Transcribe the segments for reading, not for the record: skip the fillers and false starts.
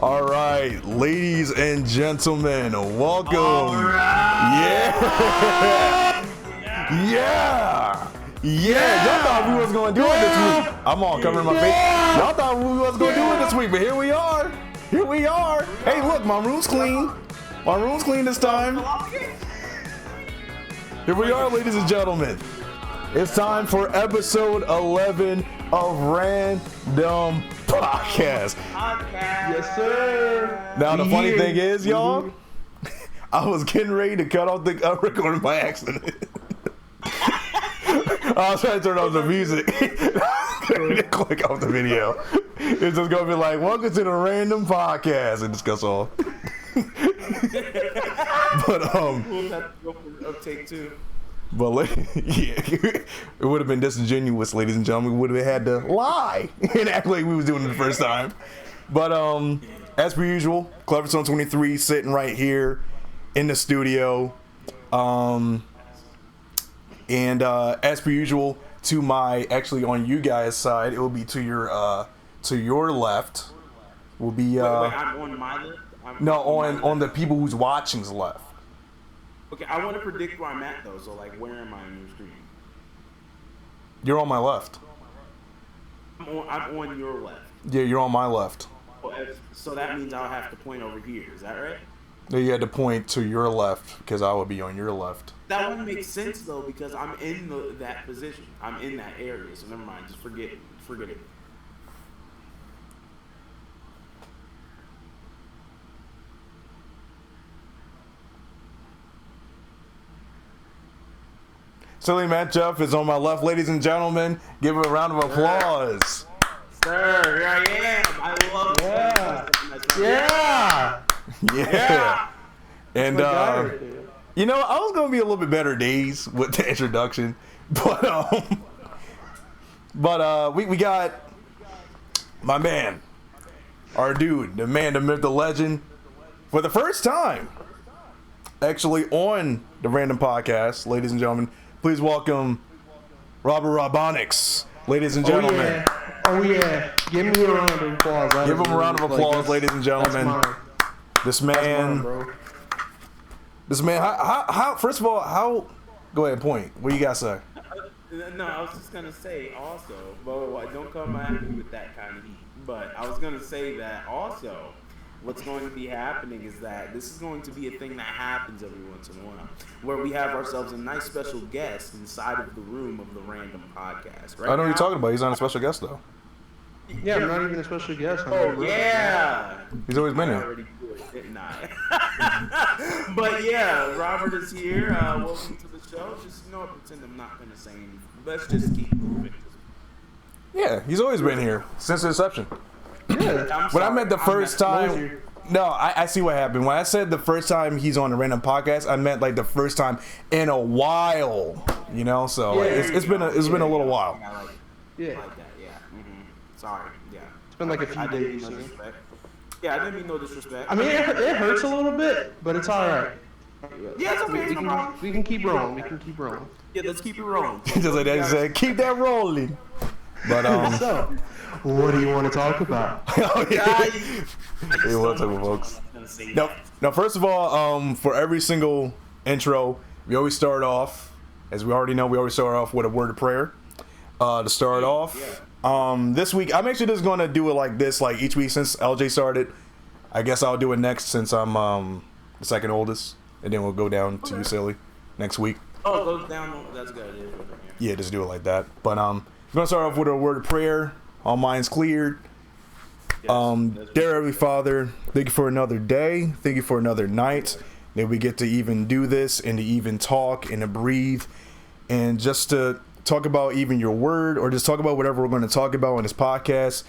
All right, ladies and gentlemen, welcome. All right. Yeah. Y'all thought we was gonna do it this week. I'm all covering my face. Y'all thought we was gonna do it this week, but here we are. Hey, look, my room's clean. My room's clean this time. Here we are, ladies and gentlemen. It's time for episode 11 of Random Podcast. Yes, sir. Now, the funny thing is, y'all, I was getting ready to cut off the recording by accident. I was trying to turn off the music. Click off the video. It's just gonna be like, welcome to the Random Podcast, and just cuts off. But we'll have to go for take two. But yeah, it would have been disingenuous, ladies and gentlemen. We would have had to lie and act like we was doing it the first time. But as per usual, Cleverstone 23 sitting right here in the studio. And as per usual, to my actually on you guys' side, it will be to your left. Will be wait, I'm on my left. on the people who's watching's left. Okay, I want to predict where I'm at though. So like, where am I on your screen? You're on my left. I'm on your left. Yeah, you're on my left. So that means I'll have to point over here. Is that right? No, you had to point to your left because I would be on your left. That wouldn't make sense though because I'm in that position. I'm in that area. So never mind. Just forget it. Silly Matt Jeff is on my left, ladies and gentlemen. Give him a round of applause. Sir, here I am. I love Yeah. And you know, I was gonna be a little bit better days with the introduction, but we got my man, our dude, the man, the myth, the legend, for the first time, actually on the Random Podcast, ladies and gentlemen. Please welcome Robert Robonics, ladies and gentlemen. Oh yeah. Give me a round of applause. Give him a round of applause, ladies and gentlemen. This man, how? First of all, how? Go ahead, point. What do you got to say? No, I was just gonna say also, but don't come at me with that kind of heat. But I was gonna say that also, what's going to be happening is that this is going to be a thing that happens every once in a while, where we have ourselves a nice special guest inside of the room of the Random Podcast. Right? I know what you're talking about. He's not a special guest though. Yeah, I'm not even a special guest. Oh yeah. He's always been I here. already do it, didn't I? But yeah, Robert is here. Welcome to the show. Just pretend I'm not gonna say anything. Let's just keep moving. Yeah, he's always been here since the inception. Yeah. When I meant the first time, I see what happened. When I said the first time he's on the Random Podcast, I meant like the first time in a while. You know, so it's been a little while. Yeah. Like that, yeah. Mm-hmm. Sorry, yeah. It's been like a few days. I didn't mean no disrespect. I mean, it hurts a little bit, but it's all right. Yeah, it's okay. We can keep rolling. Yeah, let's keep it rolling. Just like that, he said, keep that rolling. But So, what do you want to talk about? oh yeah. Hey, what's up, folks? Now, first of all, for every single intro, we always start off, as we already know, with a word of prayer. To start off, this week I'm actually just going to do it like this, like each week since LJ started. I guess I'll do it next since I'm the second oldest, and then we'll go down to you, Silly, next week. Oh, go down. That's a good idea. Yeah, just do it like that. But we're gonna start off with a word of prayer. All minds cleared. Dear Heavenly Father, thank you for another day. Thank you for another night that we get to even do this and to even talk and to breathe and just to talk about even your word or just talk about whatever we're going to talk about on this podcast.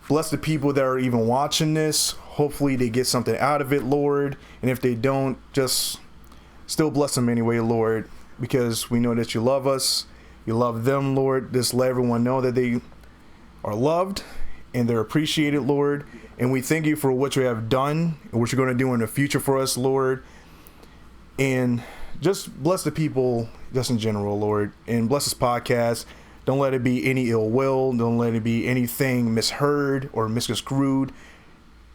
Bless the people that are even watching this. Hopefully they get something out of it, Lord. And if they don't, just still bless them anyway, Lord, because we know that you love us. You love them, Lord. Just let everyone know that they are loved and they're appreciated, Lord. And we thank you for what you have done and what you're going to do in the future for us, Lord. And just bless the people just in general, Lord. And bless this podcast. Don't let it be any ill will. Don't let it be anything misheard or misconstrued.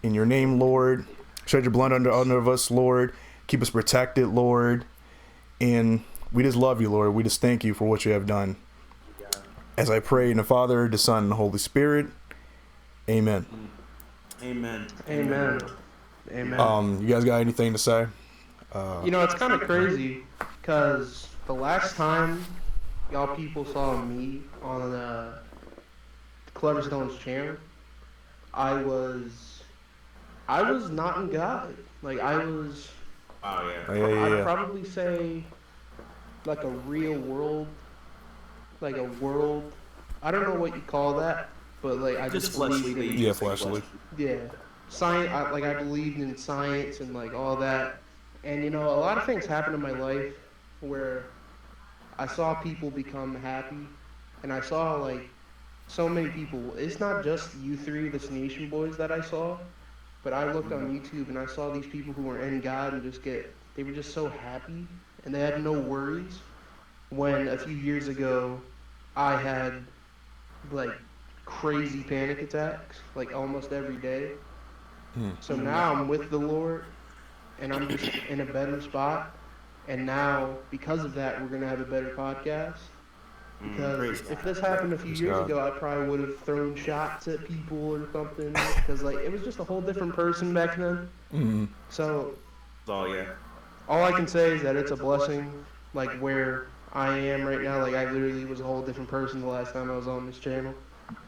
in your name, Lord. Shed your blood under us, Lord. Keep us protected, Lord. And we just love you, Lord. We just thank you for what you have done. As I pray in the Father, the Son, and the Holy Spirit. Amen. Amen. Amen. Amen. You guys got anything to say? It's kind of crazy because the last time y'all people saw me on Clever Stone's channel, I was not in God. Like I was. Oh yeah. Oh, yeah. I'd probably say like a real world, like a world. I don't know what you call that, but like I just fleshly. believed in, Yeah, fleshly. yeah, science. I believed in science and like all that. And a lot of things happened in my life where I saw people become happy, and I saw like so many people. It's not just you three, the Nation boys, that I saw, but I looked on YouTube and I saw these people who were in God and they were just so happy and they had no worries. When a few years ago, I had like crazy panic attacks, like almost every day. So now I'm with the Lord and I'm just in a better spot. And now, because of that, we're going to have a better podcast. Because if this happened a few years ago, I probably would have thrown shots at people or something. Because like it was just a whole different person back then. So, yeah. all I can say is that it's a blessing. Like where I am right now, like I literally was a whole different person the last time I was on this channel.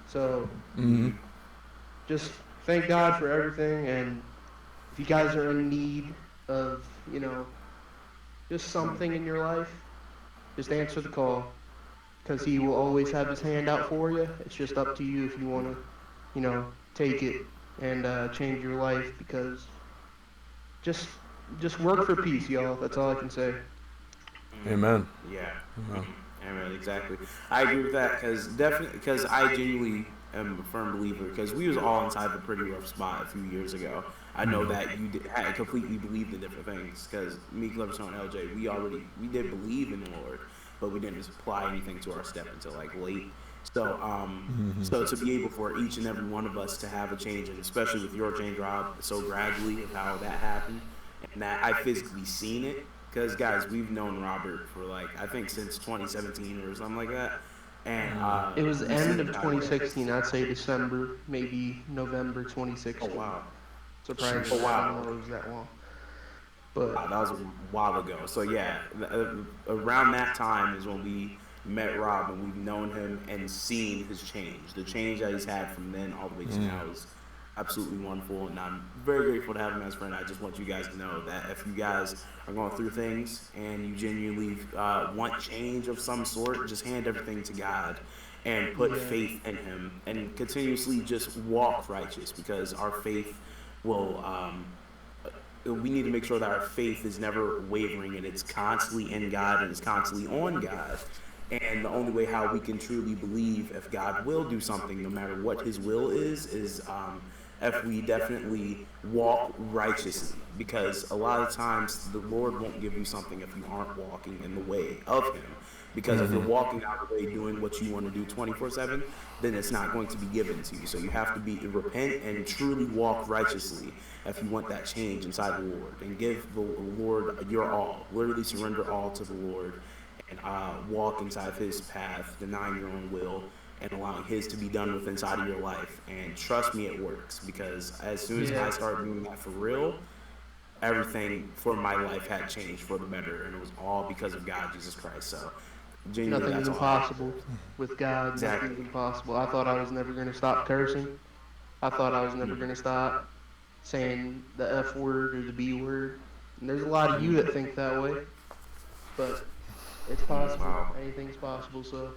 So, just thank God for everything. And if you guys are in need of, just something in your life, just answer the call. Because he will always have his hand out for you. It's just up to you if you want to, take it and change your life. Because just work for peace, y'all. That's all I can say. Amen. Yeah. Amen. Exactly. I agree with that because I genuinely am a firm believer because we was all inside a pretty rough spot a few years ago. I know that you had completely believed in different things because me, Cleverstone, and LJ, we did believe in the Lord, but we didn't apply anything to our step until like late. So, so to be able for each and every one of us to have a change, and especially with your change, Rob, so gradually of how that happened, and that I physically seen it, because guys, we've known Robert for like I think since 2017 or something like that, and it was end of 2016. I'd say December, maybe November 2016. Oh wow! Surprised. Oh, wow. I didn't know it was that long. But Wow, that was a while ago. So yeah, around that time is when we met Rob and we've known him and seen his change. The change that he's had from then all the way to now is absolutely wonderful, and I'm very grateful to have him as a friend. I just want you guys to know that if you guys are going through things and you genuinely want change of some sort, just hand everything to God and put faith in him and continuously just walk righteous, because our faith will we need to make sure that our faith is never wavering and it's constantly in God and it's constantly on God. And the only way how we can truly believe if God will do something, no matter what his will is if we definitely walk righteously. Because a lot of times the Lord won't give you something if you aren't walking in the way of him. Because if you're walking out the way doing what you want to do 24/7, then it's not going to be given to you. So you have to repent and truly walk righteously if you want that change inside the Lord. And give the Lord your all. Literally surrender all to the Lord and walk inside of his path, denying your own will and allowing his to be done with inside of your life. And trust me, it works. Because as soon as I started doing that for real, everything for my life had changed for the better. And it was all because of God, Jesus Christ. So genuinely, nothing is impossible with God. Exactly. Nothing is impossible. I thought I was never going to stop cursing. I thought I was never going to stop saying the F word or the B word. And there's a lot of you that think that way. But it's possible. Wow. Anything's possible. So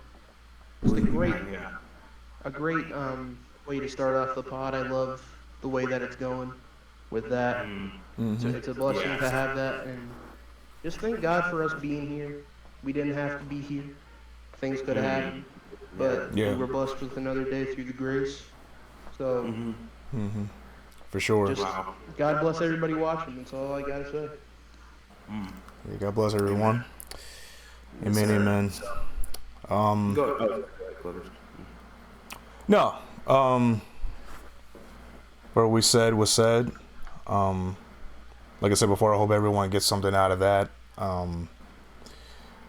it's a great way to start off the pod. I love the way that it's going with that. So it's a blessing to have that. And just thank God for us being here. We didn't have to be here. Things could have happened. But we were blessed with another day through the grace. So For sure. just God bless everybody watching. That's all I got to say. Yeah, God bless everyone. Amen, amen. Go. No. what we said was said. Like I said before, I hope everyone gets something out of that.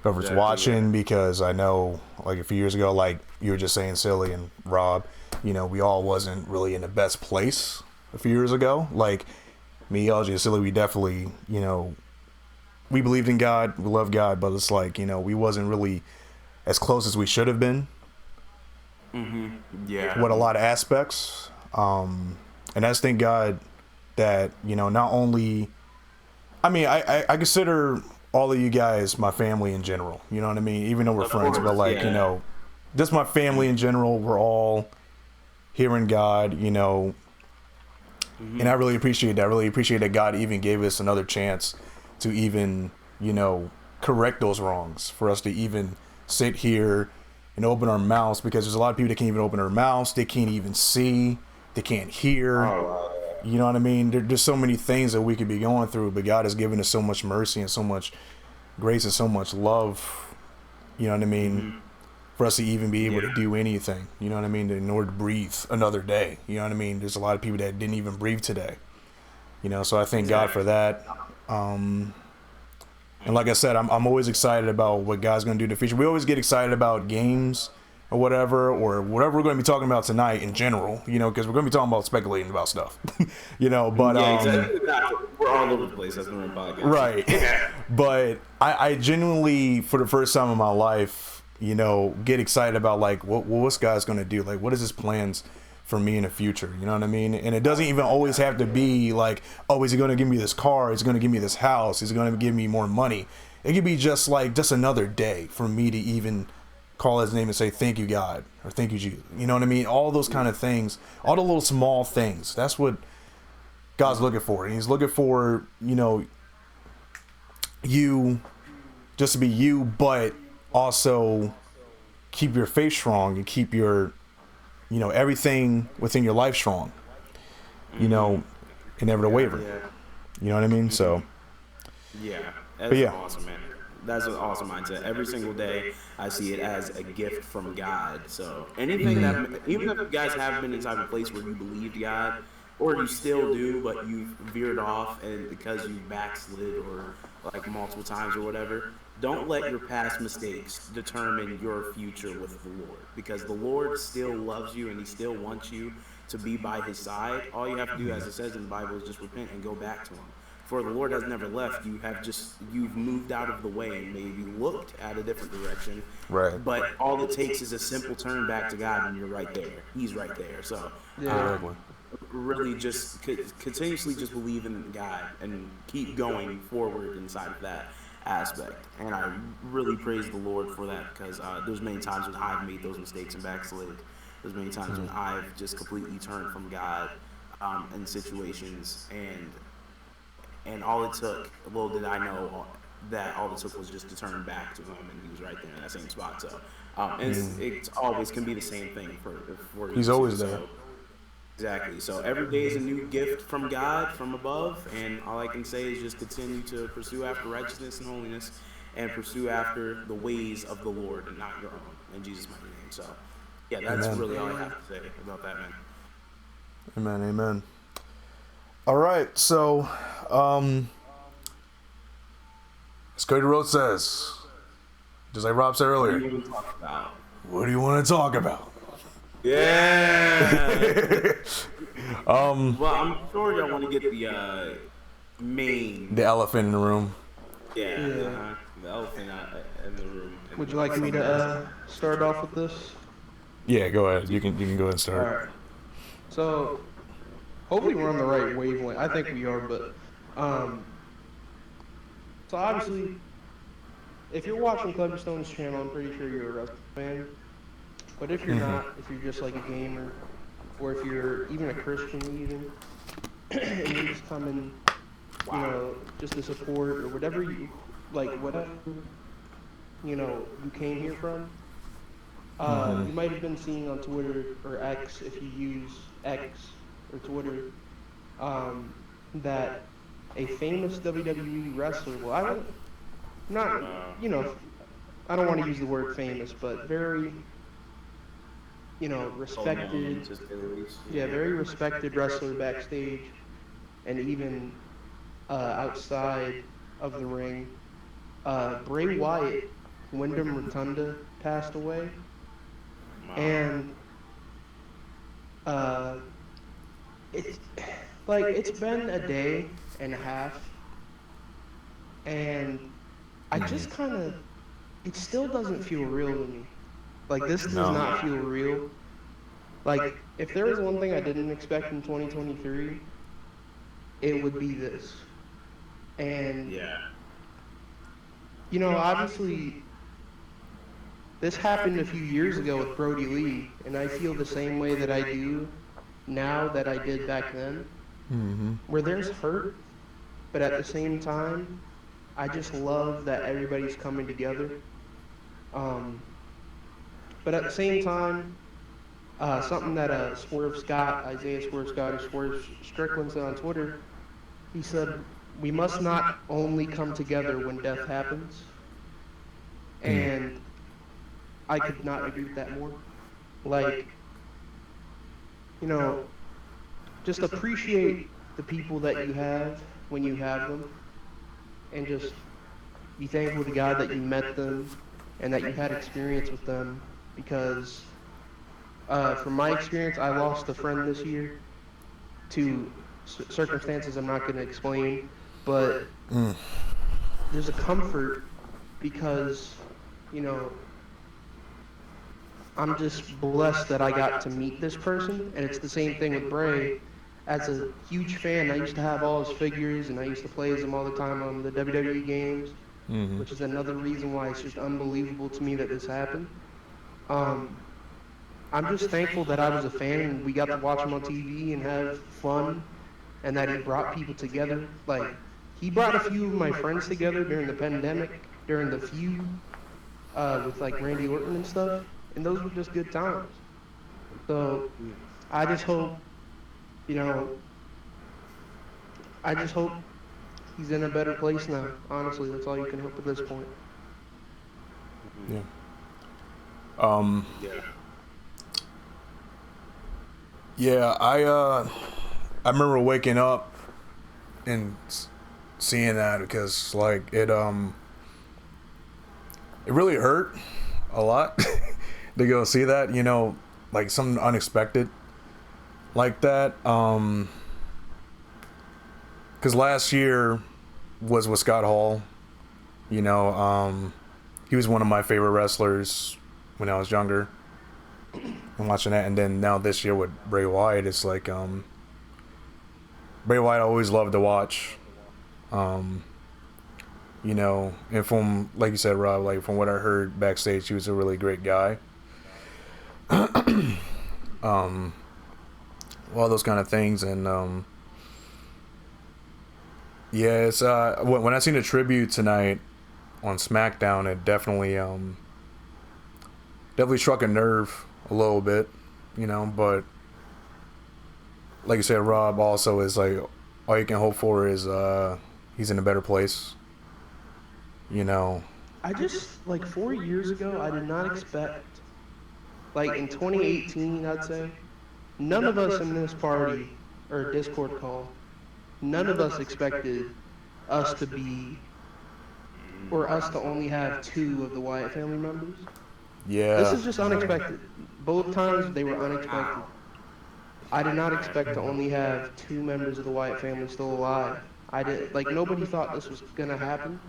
Whoever's watching, because I know, like a few years ago, like you were just saying, Silly and Rob, you know, we all wasn't really in the best place a few years ago. Like me, LG, and Silly, we definitely, you know, we believed in God, we love God, but it's like, you know, we wasn't really as close as we should have been. Yeah. With a lot of aspects. And I just thank God that, you know, not only, I mean, I consider all of you guys my family in general, you know what I mean? Even though we're friends, but like, you know, just my family in general, we're all hearing God, you know, and I really appreciate that. I really appreciate that God even gave us another chance to even, you know, correct those wrongs, for us to even sit here and open our mouths, because there's a lot of people that can't even open their mouths, they can't even see, they can't hear. You know what I mean? There's so many things that we could be going through, but God has given us so much mercy and so much grace and so much love, you know what I mean, for us to even be able to do anything, you know what I mean, in order to breathe another day, you know what I mean? There's a lot of people that didn't even breathe today, you know, so I thank God for that. And like I said, I'm always excited about what God's going to do in the future. We always get excited about games or whatever we're going to be talking about tonight in general, you know, because we're going to be talking about speculating about stuff, you know, but exactly. We're all over the place. That's the podcast. Right. But I genuinely, for the first time in my life, you know, get excited about like what's God's going to do, like what is his plans for me in the future, you know what I mean? And it doesn't even always have to be like, oh, is he going to give me this car? Is he going to give me this house? Is he going to give me more money? It could be just like just another day for me to even call his name and say, thank you, God, or thank you, Jesus. You know what I mean? All those kind of things, all the little small things. That's what God's looking for. And he's looking for, you know, you just to be you, but also keep your faith strong and keep your, you know, everything within your life strong, you know, and never to waver. You know what I mean? So, that's awesome, man. That's an awesome mindset. Every single day, I see it as a gift from God. So anything that, even if you guys have been inside a place where you believed God, or you still do, but you've veered off and because you backslid or like multiple times or whatever, don't let your past mistakes determine your future with the Lord, because the Lord still loves you and he still wants you to be by his side. All you have to do, as it says in the Bible, is just repent and go back to him. For the Lord has never left you. You've moved out of the way and maybe looked at a different direction. Right. But all it takes is a simple turn back to God and you're right there. He's right there. So really just continuously just believe in God and keep going forward inside of that aspect. And I really praise the Lord for that, because there's many times when I've made those mistakes and backslid. There's many times when I've just completely turned from God in situations, and all it took, little did I know, that all it took was just to turn back to him, and he was right there in that same spot. So it always can be the same thing for he's always there. Exactly. So every day is a new gift from God, from above, and all I can say is just continue to pursue after righteousness and holiness, and pursue after the ways of the Lord and not your own, in Jesus' mighty name. So, yeah, that's really all I have to say about that, man. Amen. All right, so, as Cody Rhodes says, just like Rob said earlier, what do you want to talk about? Yeah. Well, I'm sure y'all want to get the the elephant in the room. The elephant in the room. Would you like me to start off with this? Yeah, go ahead. You can go ahead and start. All right. So, hopefully we're on the right wavelength. I think we are, but so obviously, if you're watching Clever Stone's channel, I'm pretty sure you're a wrestling fan. But if you're not, if you're just like a gamer, or if you're even a Christian even, and you're just coming, you know, just to support or whatever you, like whatever, you know, you came here from, you might have been seeing on Twitter or X, if you use X or Twitter, that a famous WWE wrestler, well, I don't want to use the word famous, but very respected, yeah, very respected wrestler backstage, and even outside of the ring. Bray Wyatt, Wyndham Rotunda passed away, Wow. and uh, it's like it's been a day and a half, and I just kind of, it still doesn't feel real to me. Like this does No. not feel real. Like if there was one thing I didn't expect in 2023, it would be this. And Yeah. obviously this happened a few years ago with Brody Lee, and I feel the same way that I do now that I did back then, Mm-hmm. where there's hurt, but at the same time, I just love that everybody's coming together. Um, but at the same time, something that Swerve Scott, Isaiah Swerve Scott, or Swerve Strickland said on Twitter, he said, "We must not only come together when death happens," and I could not agree with that more. Like, you know, just appreciate the people that you have when you have them, and just be thankful to God that you met them and that you had experience with them. Because, from my experience, I lost a friend this year to circumstances I'm not going to explain, but there's a comfort because, you know, I'm just blessed that I got to meet this person, and it's the same thing with Bray. As a huge fan, I used to have all his figures, and I used to play as him all the time on the WWE games, Mm-hmm. which is another reason why it's just unbelievable to me that this happened. Um, I'm just thankful that I was a fan and we got to watch him on TV and have fun, and that he brought people together. Like, he brought a few of my friends together during the pandemic, during the feud, with like Randy Orton and stuff, and those were just good times. So I just hope, you know, I just hope he's in a better place now. Honestly, that's all you can hope at this point. Yeah. Um. Yeah. Yeah. I remember waking up and seeing that because like it really hurt a lot to go see that. You know, like something unexpected like that. Because last year was with Scott Hall. You know, he was one of my favorite wrestlers when I was younger. And watching that, and then now this year with Bray Wyatt, it's like Bray Wyatt I always loved to watch. You know, and from like you said, Rob, like from what I heard backstage, he was a really great guy. All those kind of things, and yeah, it's when I seen the tribute tonight on SmackDown, it definitely struck a nerve a little bit, you know. But like you said, Rob, also is like all you can hope for is he's in a better place, you know. I just, like 4 years ago, I did not expect, like in 2018, I'd say, none of us in this party, or Discord call, none of us expected us to be, or us to only have two of the Wyatt family members. Yeah. This is just unexpected. Both times they were unexpected. I did not expect to only have two members of the Wyatt family still alive. I did, like, nobody thought this was gonna happen.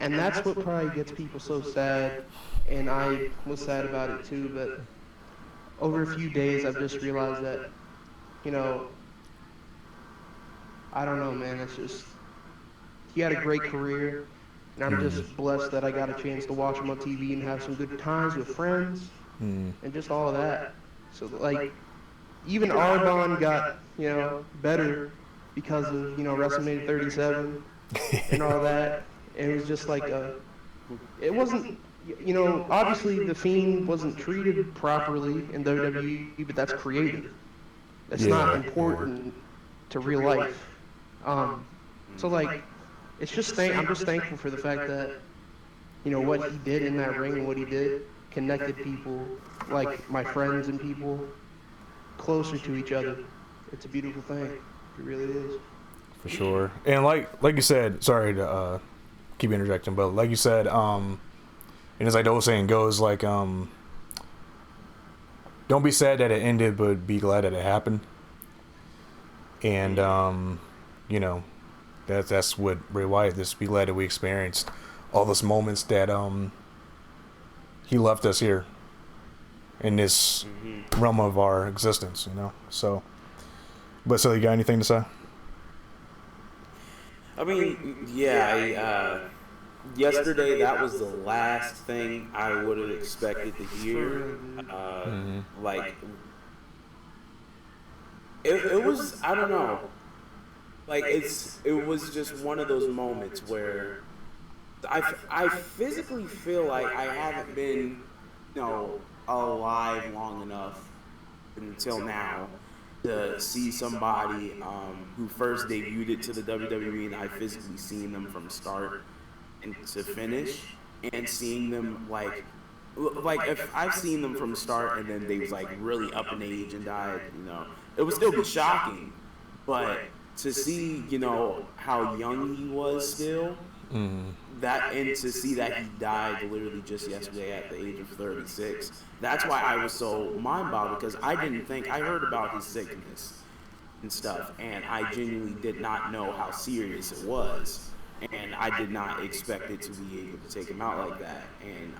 And that's what probably gets people so sad, and I was sad about it too, but over a few days I've just realized that, you know, I don't know, man, it's just, he had a great career, and I'm just blessed that I got a chance to watch him on TV and have some good times with friends, and just all of that. So, like, even our bond got, you know, better because of, you know, WrestleMania 37 and all that. It was just like it wasn't, you know, obviously the Fiend wasn't treated properly in WWE, but that's creative. It's not important to real life. So like, it's just I'm just thankful for the fact that, you know, what he did in that ring and what he did connected people, like my friends and people, closer to each other. It's a beautiful thing. It really is. For sure. And like you said, sorry to keep interjecting, but like you said, and as like the old saying goes, like don't be sad that it ended, but be glad that it happened. And you know, that's what Bray Wyatt. Just be glad that we experienced all those moments that he left us here in this realm of our existence. You know, so. But so you got anything to say? I mean, yeah, yesterday that was the last thing I would have expected to hear. Like, it was, I don't know. Like, it was just one of those moments where I physically feel like I haven't been, alive long enough until now to see somebody who first debuted it to the WWE, and I physically seen them from start and to finish, and seeing them like if I've seen them from start and then they was like really up in age and died, it would still be shocking, but to see how young he was still, that, and to see that he died literally just yesterday at the age of 36. That's why I was so mind-boggled, because I heard about his sickness and stuff, and I genuinely did not know how serious it was, and I did not expect it to be able to take him out like that. And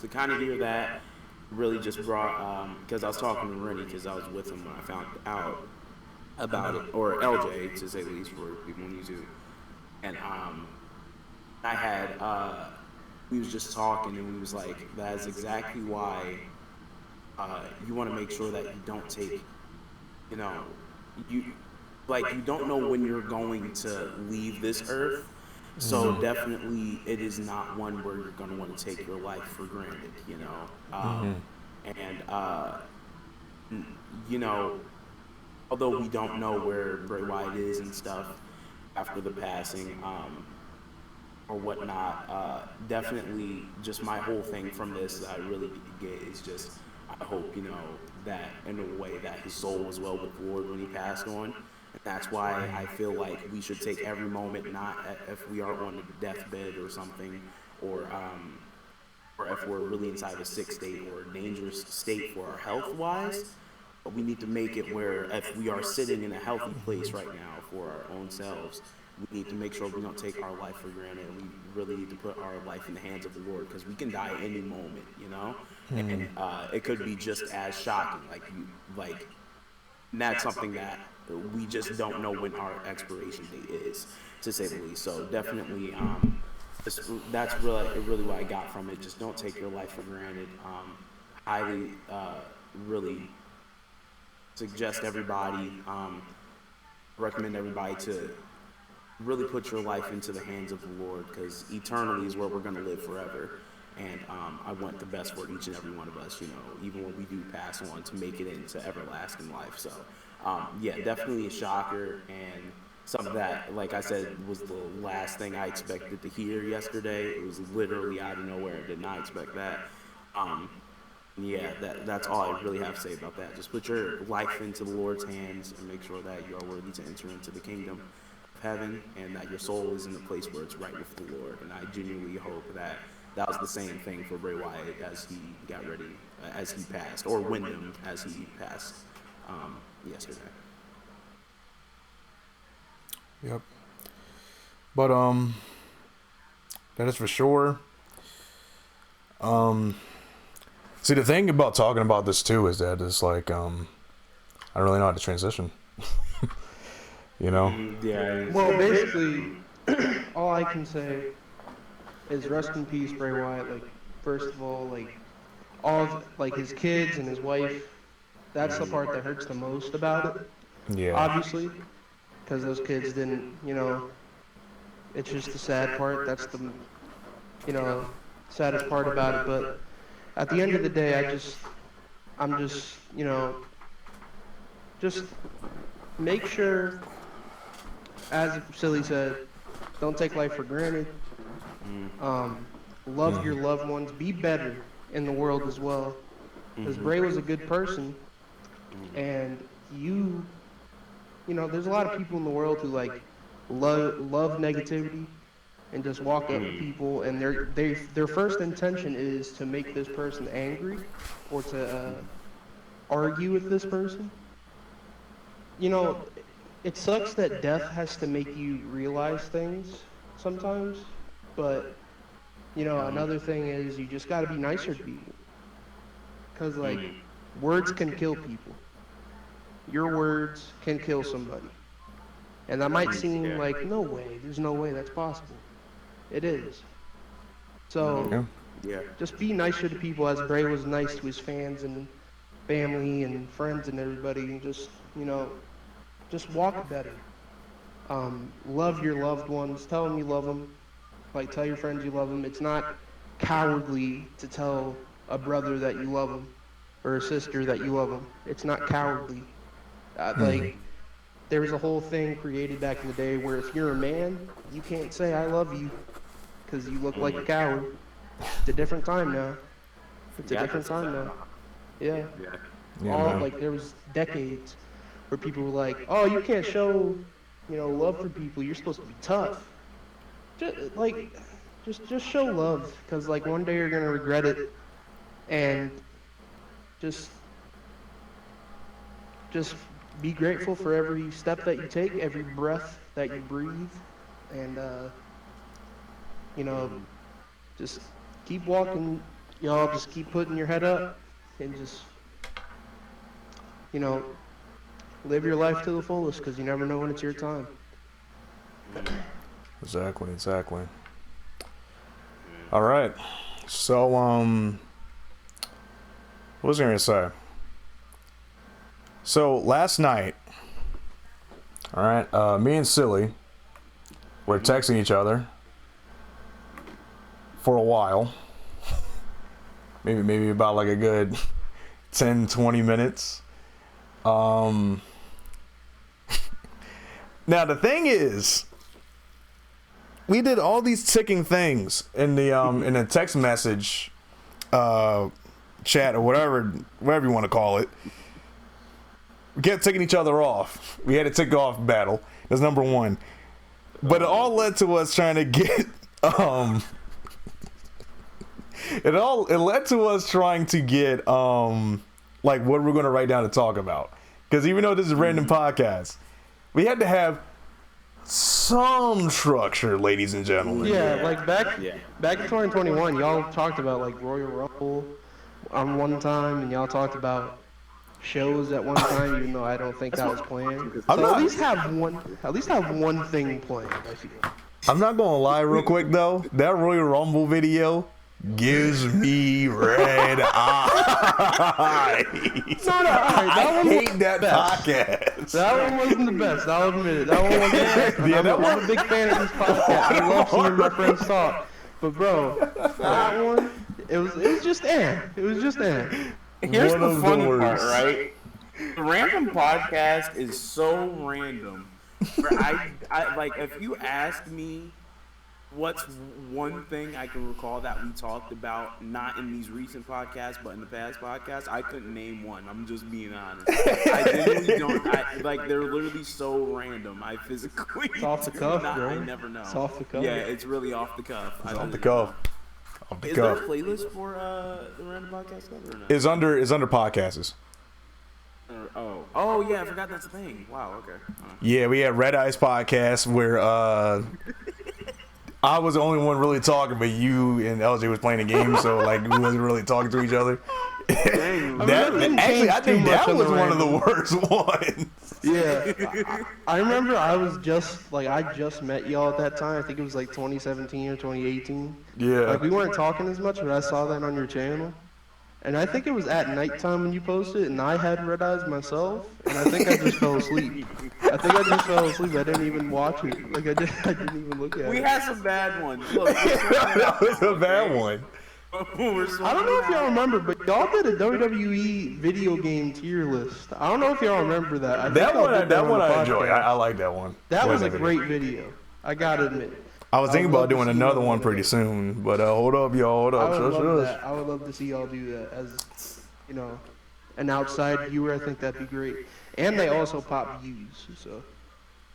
to kind of hear that really just brought, because I was talking to Rennie, because I was with him when I found out about it, or LJ to say the least, for people on YouTube, and I had, we was just talking, and we was like, that's exactly why you want to make sure that you don't take, you don't know when you're going to leave this earth, so definitely it is not one where you're going to want to take your life for granted, although we don't know where Bray Wyatt is and stuff after the passing, or whatnot, definitely just my whole thing from this that I really get is just, I hope, that in a way that his soul was well with the Lord when he passed on. And that's why I feel like we should take every moment, not if we are on a deathbed or something, or if we're really inside a sick state or a dangerous state for our health-wise, but we need to make it where if we are sitting in a healthy place right now for our own selves, we need to make sure we don't take our life for granted, and we really need to put our life in the hands of the Lord, because we can die any moment, and it could be just as shocking, and that's something that we just don't know when our expiration date is, to say the least. So definitely, that's really what I got from it. Just don't take your life for granted. Highly, really suggest everybody, recommend everybody to really put your life into the hands of the Lord, because eternity is where we're going to live forever. And I want the best for each and every one of us, even when we do pass on, to make it into everlasting life. So, yeah, definitely a shocker, and something that, like I said, was the last thing I expected to hear yesterday. It was literally out of nowhere. I did not expect that. Yeah, that's all I really have to say about that. Just put your life into the Lord's hands and make sure that you are worthy to enter into the kingdom of heaven, and that your soul is in the place where it's right with the Lord. And I genuinely hope that that was the same thing for Bray Wyatt as he got ready, as he passed, or Wyndham as he passed yesterday. Yep. But that is for sure. See, the thing about talking about this too is that it's like I don't really know how to transition. Yeah. Well, basically, all I can say is rest in peace, Bray Wyatt. Like, first of all, all of, his kids and his wife. That's the part that hurts the most about it. Yeah. Obviously, because those kids didn't, it's just the sad part. That's the, saddest part about it. But at the end of the day, I'm just, just make sure, as Silly said, don't take life for granted. Love your loved ones. Be better in the world as well. Because Bray was a good person, and you know, there's a lot of people in the world who like love negativity and just walk up to people, and their first intention is to make this person angry or to argue with this person. You know, it sucks that death has to make you realize things sometimes, but you know, another thing is you just got to be nicer to people. Because, like, words can kill people. Your words can kill somebody. And that might seem like, no way, there's no way that's possible. It is. So, just be nicer to people as Bray was nice to his fans and family and friends and everybody. And just, you know, just walk better. Love your loved ones. Tell them you love them. Like, tell your friends you love them. It's not cowardly to tell a brother that you love them or a sister that you love them. It's not cowardly. Like, there was a whole thing created back in the day where if you're a man, you can't say I love you because you look like a coward. It's a different time now. It's a different time now. Yeah. Like, there was decades where people were like, oh, you can't show, you know, love for people. You're supposed to be tough. Just show love, because like one day you're gonna regret it, and just be grateful for every step that you take, every breath that you breathe, and you know, just keep walking, y'all. Just keep putting your head up, and just, you know, live your life to the fullest, because you never know when it's your time. Exactly. All right. So, what was I going to say? So, last night, all right, me and Silly were texting each other for a while. Maybe about like a good 10, 20 minutes. Now, the thing is, we did all these ticking things in the text message chat or whatever you want to call it. We kept ticking each other off. We had a tick off battle. That's number one. But it all led to us trying to get it led to us trying to get like what we're going to write down to talk about. Because even though this is a random podcast, we had to have some structure, ladies and gentlemen. Yeah, like back in 2021, y'all talked about like Royal Rumble on one time, and y'all talked about shows at one time, even though I don't think that was planned. So at least have one thing planned, I feel. I'm not gonna lie real quick though, that Royal Rumble video gives me red eyes. I hate that podcast. That one wasn't the best, I'll admit it. That one wasn't the best. I'm a big fan of this podcast. I love seeing my friends talk. But bro, that one, it was just It was just Here's the funny part, right? The random podcast is so random. I like, if you ask me what's one thing I can recall that we talked about, not in these recent podcasts, but in the past podcasts, I couldn't name one. I'm just being honest. I genuinely don't. Like, they're literally so random. I physically. It's off the cuff, bro. I never know. It's off the cuff. Yeah, it's really off the cuff. It's off the cuff. Is there a playlist for the random podcast cover or not? It's under podcasts. Oh yeah, I forgot that's a thing. Wow, okay. Yeah, we had Red Eyes podcast where I was the only one really talking, but you and LJ was playing a game, so like we wasn't really talking to each other. I think that was one of the worst ones. Yeah, I remember I just met y'all at that time. I think it was like 2017 or 2018. Yeah. Like, we weren't talking as much, but I saw that on your channel. And I think it was at nighttime when you posted, and I had red eyes myself, and I think I just fell asleep. I didn't even watch it. Like, I didn't even look at it. We had some bad ones. Look, that was a bad one. I don't know if y'all remember, but y'all did a WWE video game tier list. I don't know if y'all remember that. That one I enjoy. I like that one. That was a great video. I gotta admit. I was thinking would about love to doing see another y'all one do pretty that. soon, but hold up, y'all, hold I up. would Shush, love shush. that. I would love to see y'all do that as, you know, an outside viewer. I think that'd be great. And they also pop views, so.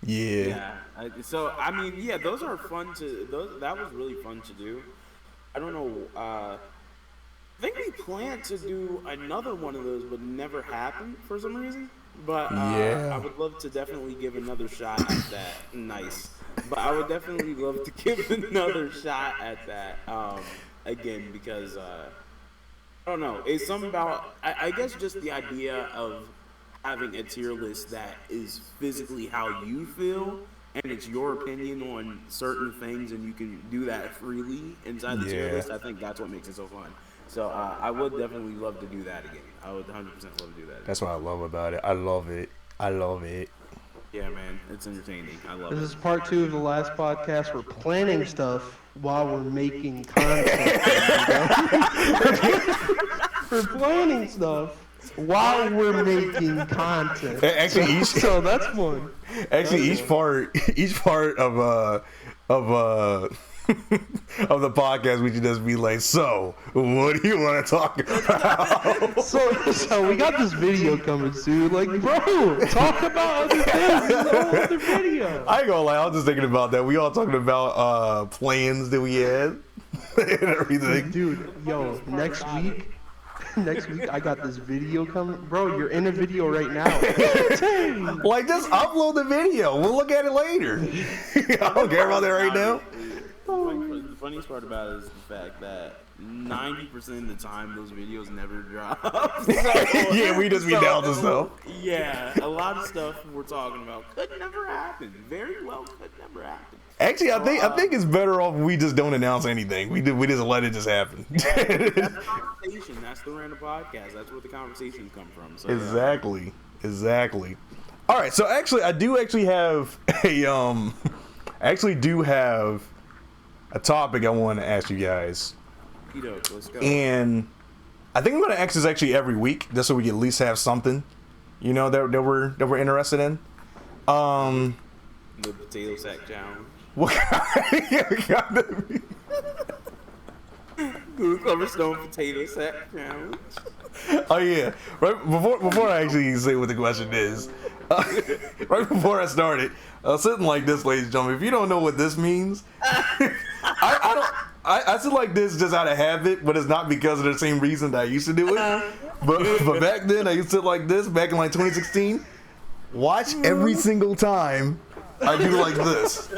Yeah. So I mean, yeah, those are fun to. That was really fun to do. I don't know. I think we planned to do another one of those, but never happened for some reason. But Yeah. I would love to definitely give another shot at that. Nice. But I would definitely love to give another shot at that again because I don't know. It's something about I guess just the idea of having a tier list that is physically how you feel and it's your opinion on certain things and you can do that freely inside the tier Yeah. list. I think that's what makes it so fun. So I would definitely love to do that again. I would 100% love to do that again. That's what I love about it. I love it. I love it. Yeah, man, it's entertaining. I love This it. is part 2 of the last podcast. We're planning stuff while we're making content. We're planning stuff while we're making content. Actually, So that's fun. each part of of the podcast, we should just be like, so what do you want to talk about? So we got this video coming soon. Like, bro, talk about other things in the whole other video. I ain't gonna lie, I was just thinking about that. We all talking about plans that we had and everything. Dude, yo, next week I got this video coming. Bro, you're in a video right now. Like, just upload the video. We'll look at it later. I don't care about that right now. The funniest part about it is the fact that 90% of the time those videos never drop. Yeah, we just be down to stuff. Yeah, a lot of stuff we're talking about could never happen. Very well could never happen. Actually, I think it's better off we just don't announce anything. We just let it just happen. That's the conversation. That's the random podcast. That's where the conversations come from. So, Exactly. All right, so actually, I do have a topic I want to ask you guys, Let's go. and I think I'm going to ask this actually every week, just so we can at least have something, you know, that we're interested in. The potato sack challenge. What The Cloverstone potato sack challenge. Oh yeah! Right before I actually say what the question is, right before I started, something like this, ladies and gentlemen. If you don't know what this means, I sit like this just out of habit, but it's not because of the same reason that I used to do it. But back then I used to sit like this back in like 2016. Watch every single time I do like this.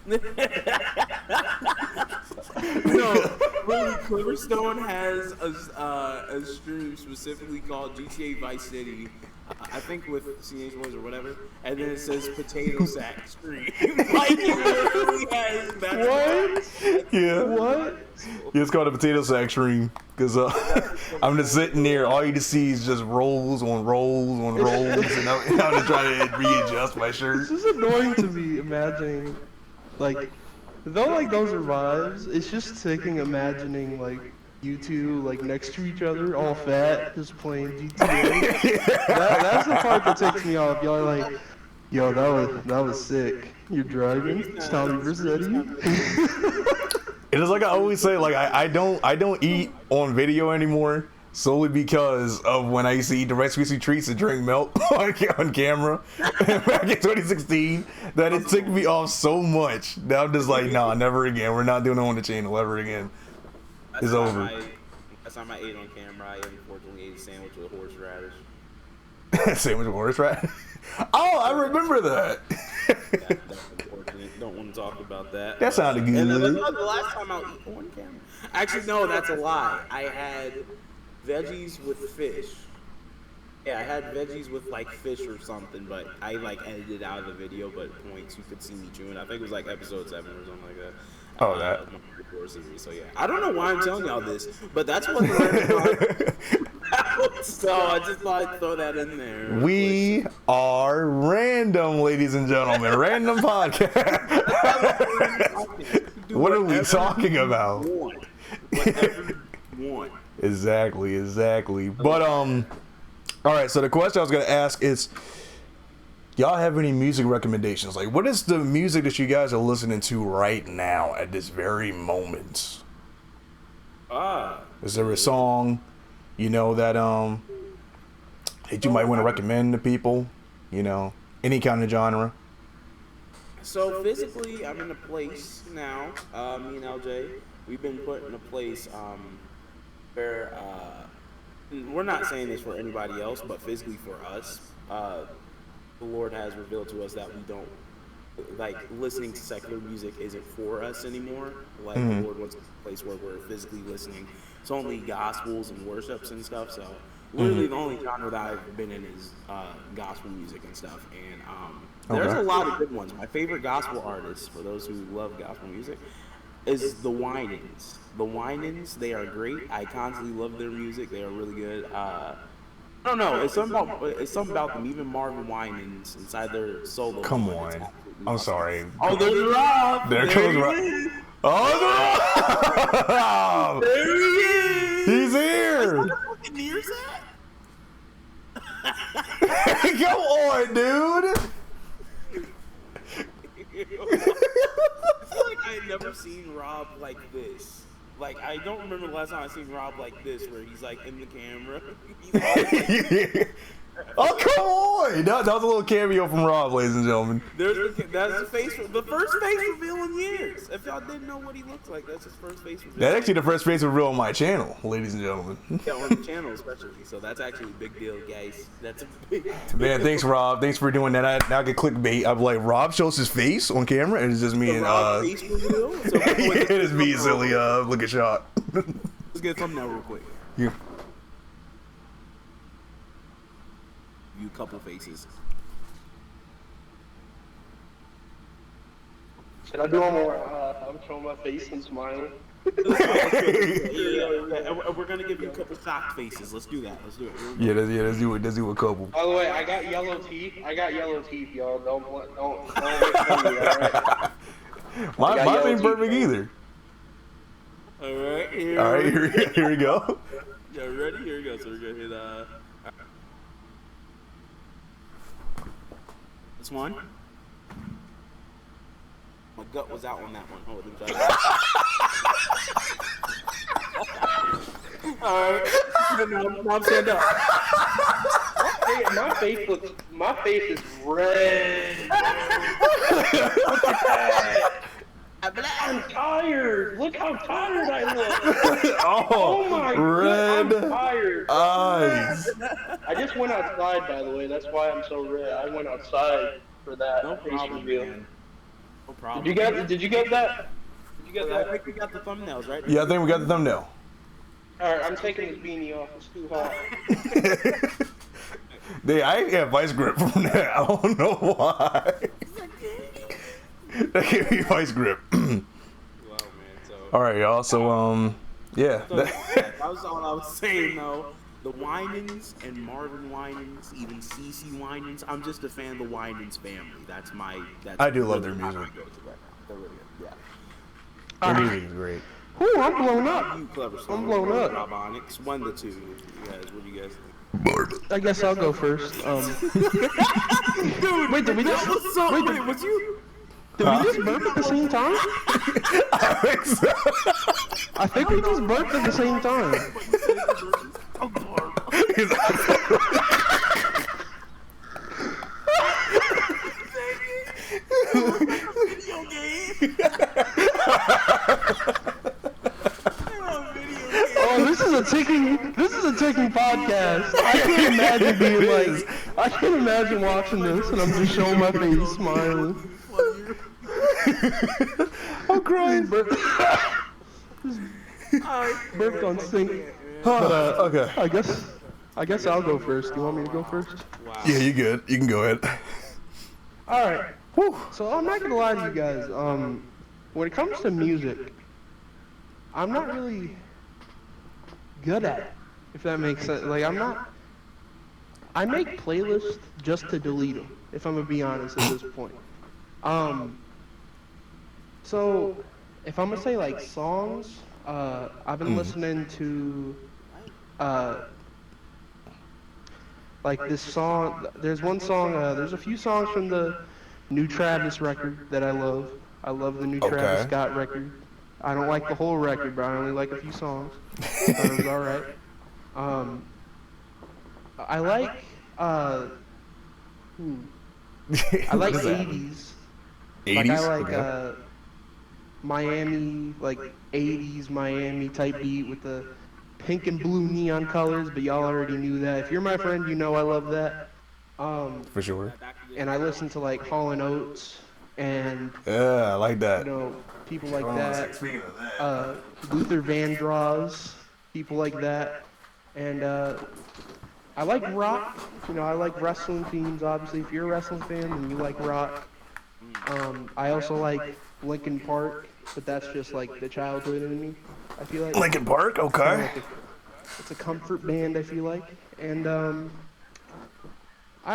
No, really, Cloverstone has a stream specifically called GTA Vice City. I think with CH Boys or whatever, and then it says potato sack stream. Like it literally has that. What? Yeah. What? Yeah, it's called a potato sack stream because I'm just sitting there. All you just see is just rolls on rolls on rolls, and I'm just trying to readjust my shirt. This is annoying to me imagining, like, though like those are vibes, it's just sick imagining like you two like next to each other, all fat, just playing GTA. That's the part that takes me off. Y'all are like, yo, that was sick. You're driving, it's Tommy Vercetti. It is like I always say, like I don't eat on video anymore solely because of when I used to eat the Rice Krispie treats and drink milk on camera back in 2016. That it took me off so much that I'm just like, nah, never again. We're not doing it on the channel ever again. It's over. Last time I ate on camera, I unfortunately ate a sandwich with horseradish. Sandwich with horseradish. Oh, I remember that. That's unfortunate. Don't want to talk about that. That sounded good. And that's not the last time I'll eat on camera. Actually, no, that's a lie. I had veggies with fish. Yeah, I had veggies with like fish or something, but I like edited out of the video, but points you could see me chewing. I think it was like episode 7 or something like that. Oh, that. Series, so yeah, I don't know why I'm telling y'all this, but that's what so I just thought I'd throw that in there. We are random, ladies and gentlemen. Random podcast. What are we talking about? Whatever you want. Exactly. But all right. So the question I was gonna ask is, y'all have any music recommendations? Like, what is the music that you guys are listening to right now at this very moment? Is there a song, you know, that that you might want to recommend to people? You know, any kind of genre. So physically, I'm in a place now. Me and LJ, we've been put in a place where we're not saying this for anybody else, but physically for us, the Lord has revealed to us that we don't like listening to secular music isn't for us anymore. Like the Lord wants a place where we're physically listening. It's only gospels and worships and stuff. So literally the only genre that I've been in is gospel music and stuff. And there's a lot of good ones. My favorite gospel artists, for those who love gospel music, is the Winans. The Winans, they are great. I constantly love their music. They are really good. I don't know. It's something about them. Even Marvin Winans inside their solo. Come on. I'm sorry. Oh, there's Rob. There goes Rob. Oh, Rob. There he is. He's here. Fucking nears Come on, dude. It's like I had never seen Rob like this. Like, I don't remember the last time I seen Rob like this, where he's like in the camera. Oh, come on! That was a little cameo from Rob, ladies and gentlemen. That's the first face reveal in years. If y'all didn't know what he looks like, that's his first face reveal. That's actually the first face reveal on my channel, ladies and gentlemen. Yeah, on the channel especially. So that's actually a big deal, guys. That's a big deal. Man, thanks, Rob. Thanks for doing that. Now I can clickbait. I'm like, Rob shows his face on camera, and it's just me and Rob face reveal? So yeah, it is me, silly looking shot. Let's get a thumbnail real quick. Yeah. View a couple faces. Should I do one more? I'm showing my face and smiling. Yeah, we're gonna give you a couple shocked faces. Let's do that. Let's do it. Yeah, let's do it. Let's do a couple. By the way, I got yellow teeth. Y'all. Don't make fun of me, alright? Mine ain't perfect either. All right, here we go. Yeah, ready? Here we go. So we're gonna hit this one. My gut was out on that one. Hold on. Alright. Now I'm stand up. My face is red. I'm tired. Look how tired I look. Oh my red God, I'm tired. eyes. I just went outside, by the way. That's why I'm so red. I went outside for that No face problem, reveal. man. No problem. Did you get that? Did you get that? I think we got the thumbnails, right? Yeah, I think we got the thumbnail. Alright, I'm taking this beanie off. It's too hot. Dude, I ain't got vice grip from that. I don't know why. That gave me vice grip. Wow, man. So. All right, y'all. So, yeah. So, that was all I was saying, though. The Winans and Marvin Winans, even CeCe Winans. I'm just a fan of the Winans family. That's I do love their music. They're really good. Yeah. Their music is great. Ooh, I'm blown up. You clever son. I'm blown up. Robonics. 1 to 2. You guys, what do you guys think? I guess I'll go first. Dude, wait, did we just? Wait, was you? Did we just burp at the same time? I think so. I think we just burped at the same time. Oh, this is a ticking podcast. I can't imagine being like, I can't imagine watching this and I'm just showing my face smiling. I'm crying. Burped on sync. Okay. I guess I'll go first. Do you want me to go first? Wow. Yeah, you good. You can go ahead. All right. So I'm not gonna lie to you guys. When it comes to music, I'm not really good at it, if that makes sense. Like I make playlists just to delete them, if I'm gonna be honest at this point. So if I'm gonna say like songs, I've been listening to Like this song, there's one song, there's a few songs from the new Travis record that I love. I love the new Travis Okay. Scott record. I don't like the whole record, but I only like a few songs. I thought it was alright. I like, hmm, I like What is that? 80s. 80s? Like I like Okay. Miami, like 80s Miami type beat with the pink and blue neon colors, but y'all already knew that. If you're my friend, you know I love that. For sure. And I listen to like Hall and Oates and Yeah, I like that. people like that. Luther Vandross, people like that. And I like rock. I like wrestling themes. Obviously, if you're a wrestling fan, then you like rock. I also like Linkin Park, but that's just like the childhood in me. I feel like Linkin Park? Kinda Okay. like it's a comfort band. I feel like, and I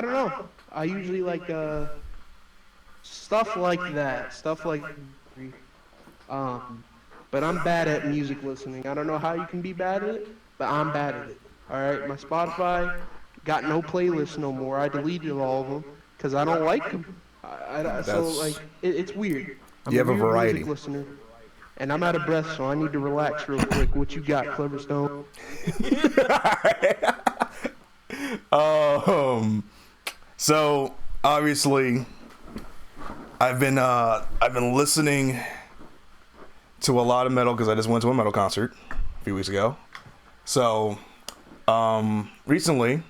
don't know. I usually like stuff like that. Stuff like but I'm bad at music listening. I don't know how you can be bad at it, but I'm bad at it. All right, my Spotify got no playlists no more. I deleted all of them because I don't like them. So That's- like it's weird. I'm You have a weird variety. music listener, and I'm out of breath, so I need to relax real quick. What you got, Clever Stone? So obviously, I've been listening to a lot of metal because I just went to a metal concert a few weeks ago. So, recently,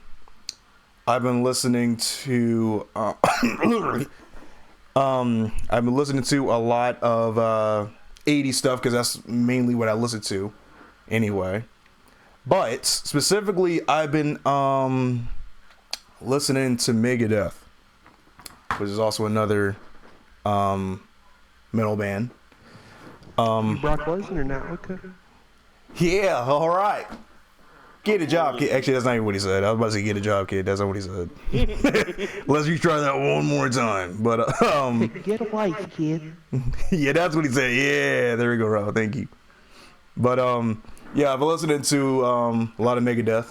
I've been listening to I've been listening to a lot of 80s stuff because that's mainly what I listen to anyway. But specifically, I've been listening to Megadeth, which is also another metal band. You Brock Lesnar now? Okay. Yeah, all right. Get a job, kid. Actually, that's not even what he said. I was about to say get a job, kid. That's not what he said. Unless you try that one more time. But Get a wife, kid. yeah, that's what he said. Yeah, there we go, Rob. Thank you. But yeah, I've been listening to a lot of Megadeth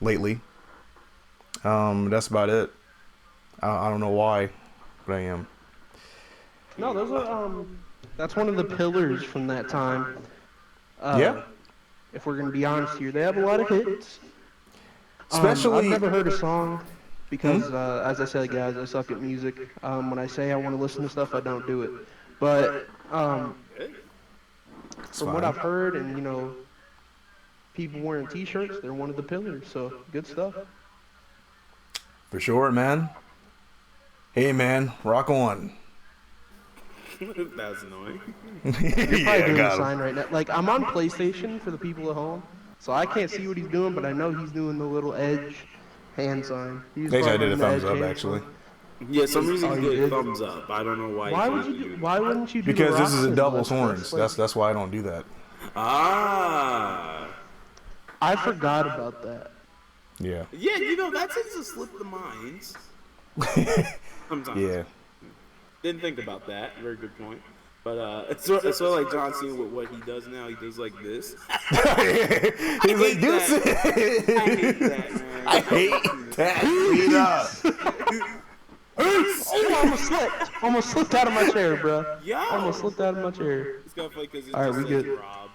lately. That's about it. I don't know why, but I am. No, those are that's one of the pillars from that time. Yeah. If we're gonna be honest here, they have a lot of hits. Especially- I've never heard a song because, as I said, guys, I suck at music. When I say I want to listen to stuff, I don't do it. But It's from what fine. I've heard, and people wearing T-shirts, they're one of the pillars. So good stuff. For sure, man. Hey, man, rock on. That's annoying. Probably Yeah, I doing the got him. sign right now. Like I'm on PlayStation for the people at home, so I can't see what he's doing, but I know he's doing the little edge hand sign. He's Actually, I probably did a doing the thumbs edge up, hand actually. sign. Yeah, some reason Oh, you you did did? thumbs up. I don't know why. Why you would didn't you? do it. Why wouldn't you do? Because the this is a rock double symbol? horns. Like- That's why I don't do that. Ah. I forgot about that. Yeah. Yeah, that tends to slip the minds. Sometimes. Yeah. Didn't think about that. Very good point. But it's sort of like John Cena with what he does now. He does like this. He's like, deuce I hate that, man. I hate that. Speed up. Oh, almost slipped out of my chair, bro. Yo! Almost slipped out of my chair. It's kind of funny because it's All right, just we like good. Rob.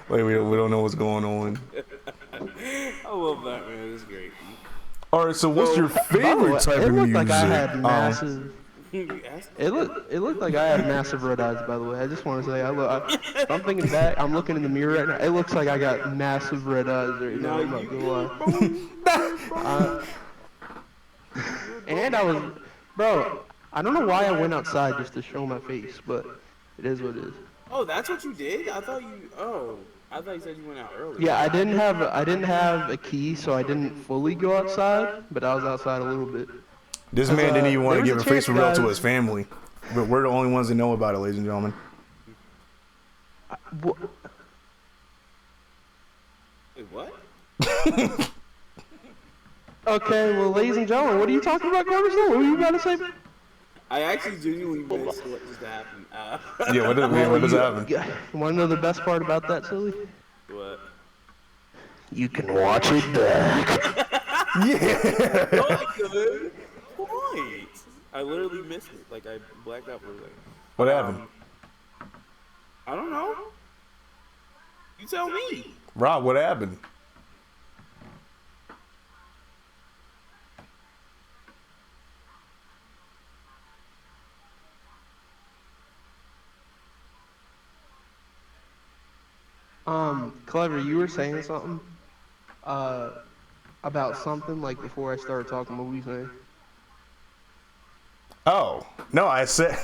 Like, we don't know what's going on. I love that, man. It's great. All right, so what's your By the way, favorite type it of looked music? like I had massive. You asked? It looked like I had massive red eyes. By the way, I just want to say, if I'm thinking back, I'm looking in the mirror right now. It looks like I got massive red eyes right now. I'm not gonna lie. And I was, bro. I don't know why I went outside just to show my face, but it is what it is. Oh, that's what you did? I thought you said you went out early. Yeah, I didn't have a key, so I didn't fully go outside, but I was outside a little bit. This man didn't even want to there give was a a face chance, reveal to guys. his family. But we're the only ones that know about it, ladies and gentlemen. Wha- Wait, what? Okay, well, ladies and gentlemen, what are you talking about, Cornerstone? What were you about to say? I actually genuinely missed what just happened. Yeah, what does happen? Want to know the best part about that, silly? What? You can watch it back. Yeah. Oh, good point. I literally missed it. Like I blacked out for a second. What happened? I don't know. You tell me. Rob, what happened? Clever, you were saying something, about something, like, before I started talking movies, man. Oh, no, I said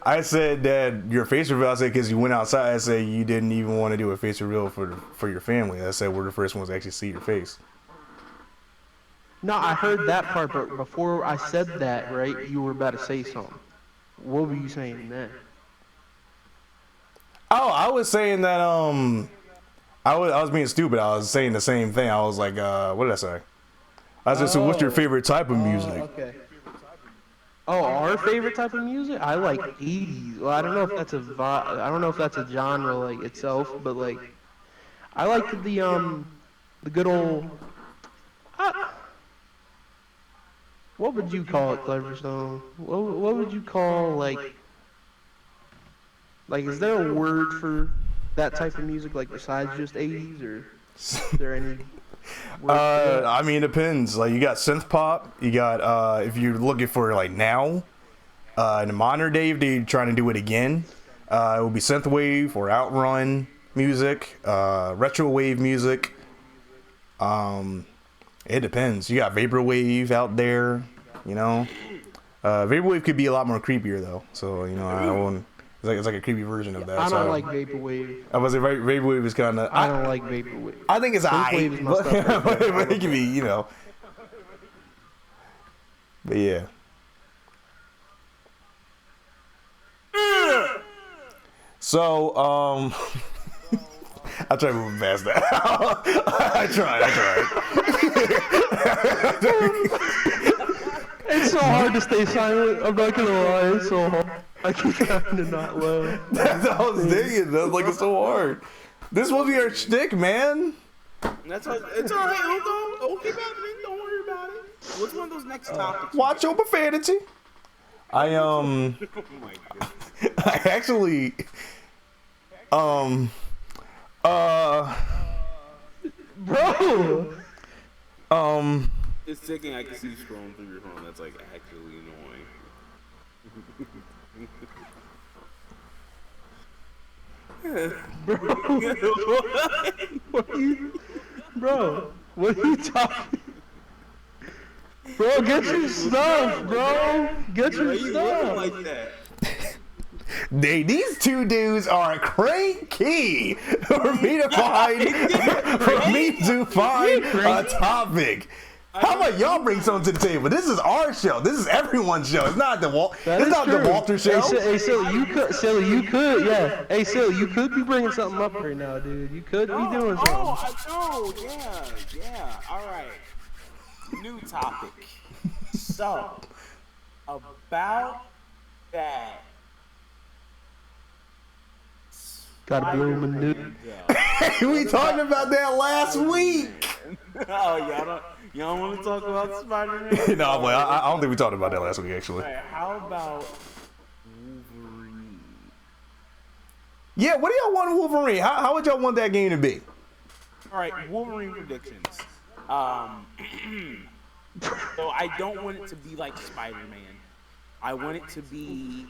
I said that your face reveal, I said because you went outside, I said you didn't even want to do a face reveal for your family. I said we're the first ones to actually see your face. No, I heard that part, but before I said that, right, you were about to say something. What were you saying then? Oh, I was saying that I was being stupid. I was saying the same thing. I was like, what did I say? I said, so what's your favorite type of music? Okay. Oh, our favorite type of music? I like 80s. Well, I don't know if that's I don't know if that's a genre like itself, but like I like the good old what would you call it, Cleverstone? What would you call like is there a word for that type of music like besides just 80s, or is there any I mean, it depends. Like, you got synth pop. You got if you're looking for like now, in the modern day, if they're trying to do it again, it would be synthwave or outrun music, retro wave music. It depends. You got vaporwave out there. You know, vaporwave could be a lot more creepier though. So you know, I won't. It's like a creepy version of that. I don't so. like vaporwave. I was vaporwave is kind of. I don't like vaporwave. I think it's Synthwave is my stuff. but it can be, you know. But yeah. So I try to move past that. I tried. It's so hard to stay silent. I'm not gonna lie. It's so hard. I keep trying to not laugh. That's what I was thinking. That's like it's so hard. This will be our shtick, man. That's all, it's all right. Don't keep happening. Don't worry about it. What's one of those next topics? Watch your profanity. Oh my god. I actually Bro! It's ticking. I can see you scrolling through your phone. That's like actually annoying. What are you talking? Bro, get your stuff, bro. Get your stuff. Like that. These two dudes are cranky for me to find a topic. How about y'all bring something to the table? This is our show. This is everyone's show. It's not the the Walter show. Hey, Silly, you could, yeah. Hey, Silly, you could be bringing something up right now, dude. You could be doing something. Oh, yeah. All right. New topic. So, about that. Gotta blow him a new. We talked about that last week. Oh, y'all want to talk about Spider-Man? No, boy, I don't think we talked about that last week, actually. Right, how about Wolverine? Yeah, what do y'all want Wolverine? How would y'all want that game to be? All right, Wolverine predictions. So I don't want it to be like Spider-Man. I want it to be,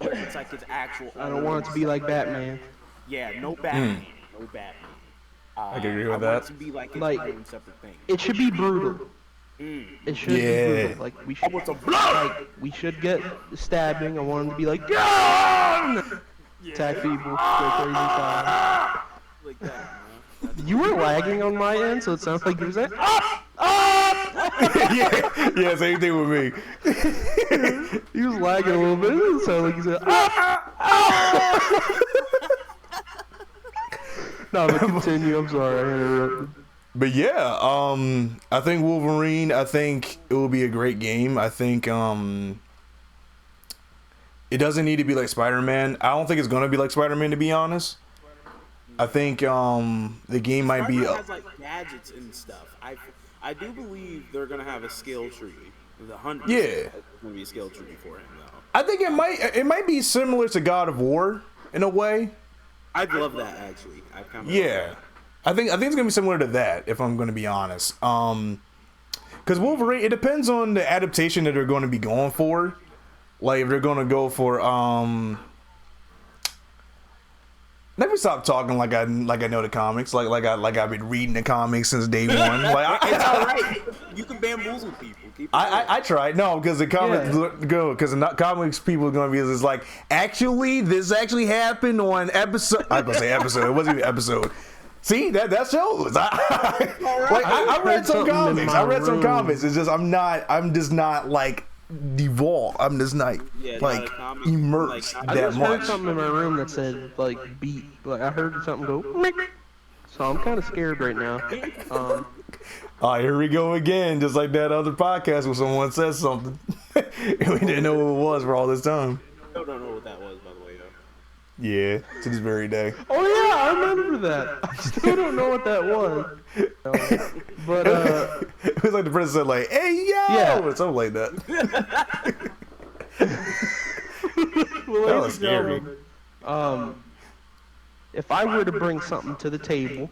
it's like its actual. I don't want it to be like Batman. Yeah, no Batman. No Batman. I can agree with I that. want it to be like its own separate thing. It should be brutal. It should be brutal. Like we should, we should get stabbing. I want him to be like, gun! Attack people, go crazy time. Like that, You were lagging on my end, so it sounds like you were saying, yeah, same thing with me. He was lagging a little bit. It sounded like he said, No, but continue. I'm sorry, I interrupted. But yeah, I think Wolverine. I think it will be a great game. I think it doesn't need to be like Spider-Man. I don't think it's gonna be like Spider-Man, to be honest. I think the game might be. Spider-Man has like gadgets and stuff. I do believe they're gonna have a skill tree. The 100. Yeah. Gonna be a skill tree for him though. I think it might be similar to God of War in a way. I'd love that actually. I kind of Yeah, I think it's gonna be similar to that if I'm gonna be honest. Because Wolverine, it depends on the adaptation that they're going to be going for. Like if they're gonna go for Let me stop talking like I know the comics, like I've been reading the comics since day one. Like it's all right. You can bamboozle people. I tried because the comics because the comics people are going to be just like actually this actually happened on episode. I was gonna say episode. It wasn't even episode. See that shows. I read some comics. Some comics. It's just I'm just not like devolved. I'm just not like immersed I that just heard much. something in my room that said like beat. Like I heard something go. Mick. So I'm kind of scared right now. Here we go again, just like that other podcast where someone says something and we didn't know what it was for all this time. I don't know what that was, by the way, though. Yeah, to this very day. Oh yeah, I remember that. I still don't know what that was. But It was like the person said, like, "Hey yo," or something like that. That was scary. If I were to bring something to the table,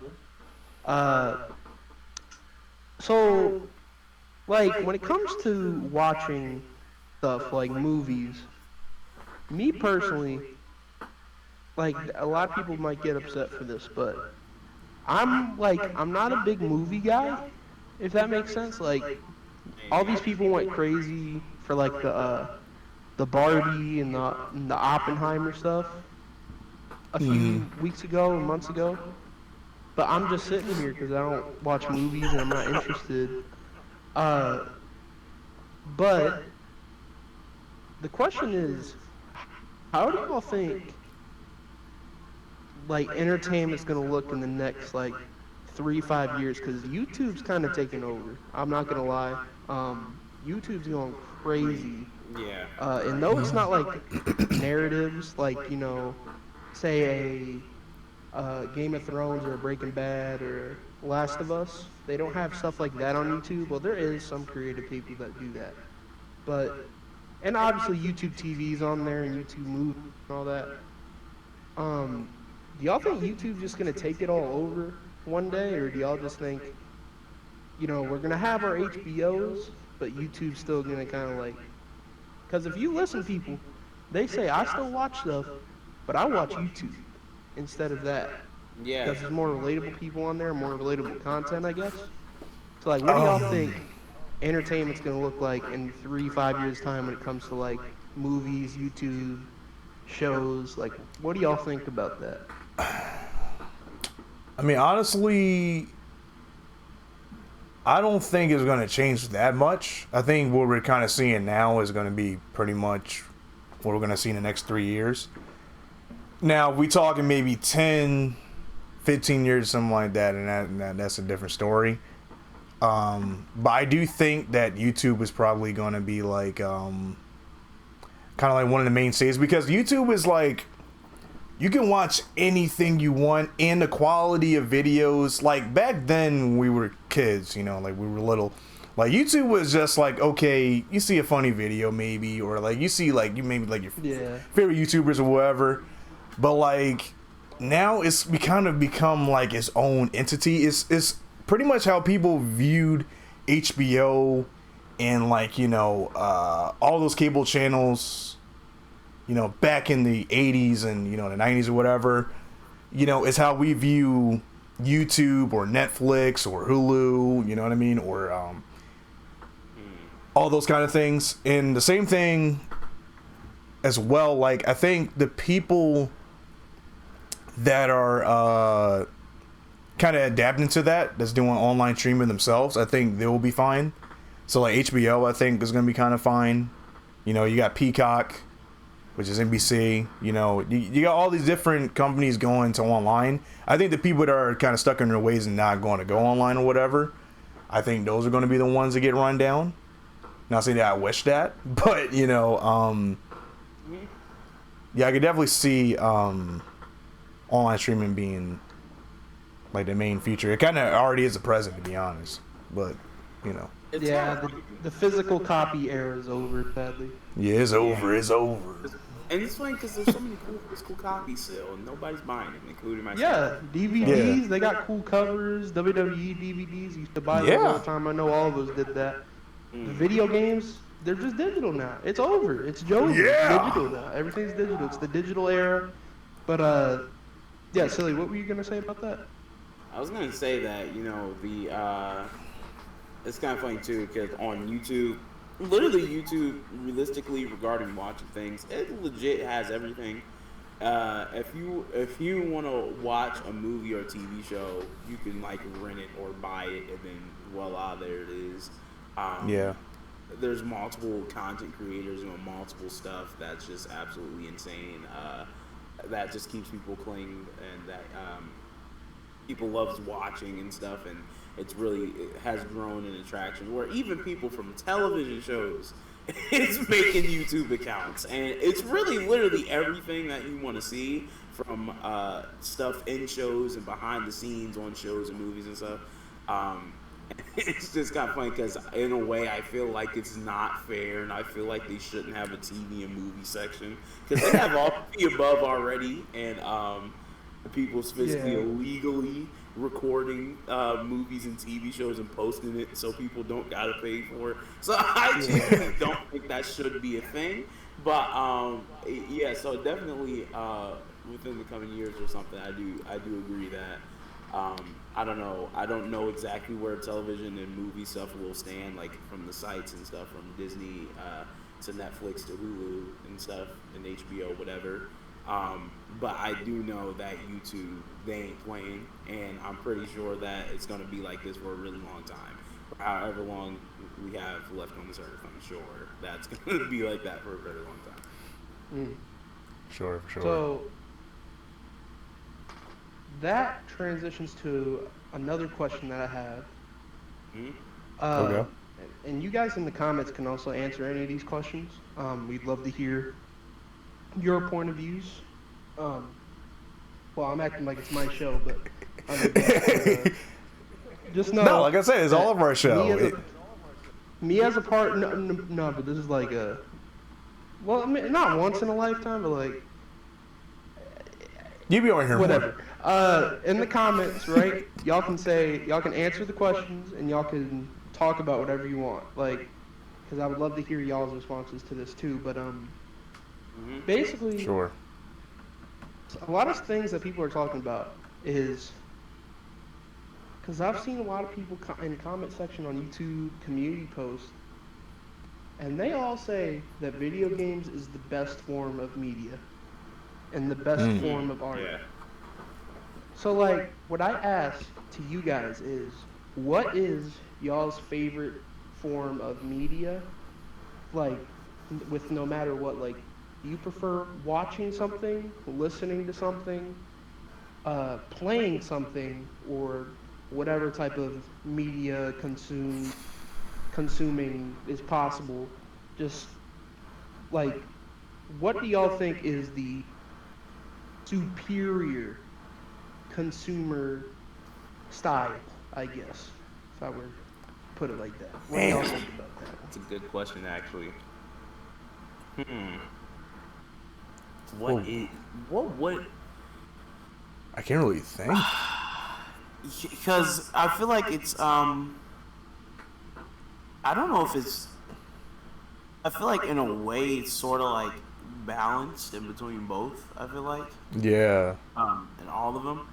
so like when it comes to watching stuff like movies, me personally, like a lot of people might get upset for this, but I'm not a big movie guy, if that makes sense. Like all these people went crazy for like the Barbie and the Oppenheimer stuff a few weeks ago and months ago. But I'm just sitting here because I don't watch movies and I'm not interested. But the question is, how do y'all think like entertainment's gonna look in the next like 3-5 years? Because YouTube's kind of taking over. I'm not gonna lie. YouTube's going crazy. Yeah. And though it's not like narratives, like say a Game of Thrones or a Breaking Bad or Last of Us, they don't have stuff like that on YouTube. Well, there is some creative people that do that, and obviously YouTube TV's on there and YouTube movies and all that. Do y'all think YouTube's just gonna take it all over one day, or do y'all just think, we're gonna have our HBOs, but YouTube's still gonna kind of like? Because if you listen, people, they say I still watch stuff, but I watch YouTube instead of that. Yeah. Because there's more relatable people on there, more relatable content, I guess. So like, what do y'all think entertainment's gonna look like in 3-5 years time when it comes to like movies, YouTube, shows? Like, what do y'all think about that? I mean, honestly, I don't think it's going to change that much. I think what we're kind of seeing now is going to be pretty much what we're going to see in the next 3 years. Now, we talking maybe 10, 15 years, something like that, and that's a different story. But I do think that YouTube is probably going to be like kind of like one of the mainstays, because YouTube is like, you can watch anything you want, and the quality of videos, like back then when we were kids, like we were little, like YouTube was just like, okay, you see a funny video maybe, or like you see like your favorite YouTubers or whatever, but like now it's kind of become like its own entity. It's pretty much how people viewed HBO and like all those cable channels, back in the 80s and, the 90s or whatever, is how we view YouTube or Netflix or Hulu, you know what I mean? Or all those kind of things. And the same thing as well, like, I think the people that are kind of adapting to that's doing online streaming themselves, I think they will be fine. So, like, HBO, I think, is going to be kind of fine. You got Peacock, which is NBC, you got all these different companies going to online. I think the people that are kind of stuck in their ways and not going to go online or whatever, I think those are going to be the ones that get run down. Not saying that I wish that, but, yeah, I could definitely see online streaming being like the main feature. It kind of already is a present, to be honest. But you know, It's Yeah, hard. the physical copy era is over, sadly. yeah, it's over. It's over. And it's funny because there's so many cool physical copies still, and nobody's buying them, including myself. Yeah, DVDs, they got cool covers. WWE DVDs, used to buy those all the time. I know all of us did that. The video games, they're just digital now. It's over. It's over. Yeah. It's digital now. Everything's digital. It's the digital era. But yeah, Silly, what were you gonna say about that? I was gonna say that it's kind of funny too because on YouTube, literally YouTube, realistically regarding watching things, it legit has everything. If you want to watch a movie or TV show, you can like rent it or buy it, and then voila, there it is. Yeah. There's multiple content creators doing multiple stuff that's just absolutely insane. That just keeps people clinging, and that people loves watching and stuff, and it has grown an attraction where even people from television shows is making YouTube accounts, and it's really literally everything that you want to see from stuff in shows and behind the scenes on shows and movies and stuff. It's just kind of funny because in a way I feel like it's not fair, and I feel like they shouldn't have a TV and movie section because they have all the above already, and people's physically illegally recording movies and TV shows and posting it so people don't gotta pay for it. So I genuinely don't think that should be a thing. But yeah, so definitely within the coming years or something, I do agree that I don't know exactly where television and movie stuff will stand, like from the sites and stuff, from Disney to Netflix to Hulu and stuff and HBO, whatever. But I do know that YouTube, they ain't playing, and I'm pretty sure that it's going to be like this for a really long time. For however long we have left on this earth, I'm sure that's going to be like that for a very long time. Sure, for sure. So that transitions to another question that I have. Okay. And you guys in the comments can also answer any of these questions. We'd love to hear your point of views. Well, I'm acting like it's my show, but just know. No, like I said, it's all of our show. Me as a part, no, but this is like well, I mean, not once in a lifetime, but like You be on here whatever. In the comments, right? Y'all can answer the questions, and y'all can talk about whatever you want, like, because I would love to hear y'all's responses to this too. But basically, Sure. a lot of things that people are talking about is because I've seen a lot of people in the comment section on YouTube community posts, and they all say that video games is the best form of media and the best form of art. Yeah. So, like, what I ask to you guys is, what is y'all's favorite form of media? Like, with no matter what, like, do you prefer watching something, listening to something, playing something, or whatever type of media consuming is possible? Just, like, what do y'all think is the superior consumer style, I guess, if I were to put it like that? What do y'all think about that? That's a good question, actually. What? I can't really think. Because I feel like it's I don't know if it's. I feel like in a way it's sort of like balanced in between both. I feel like Yeah. in all of them,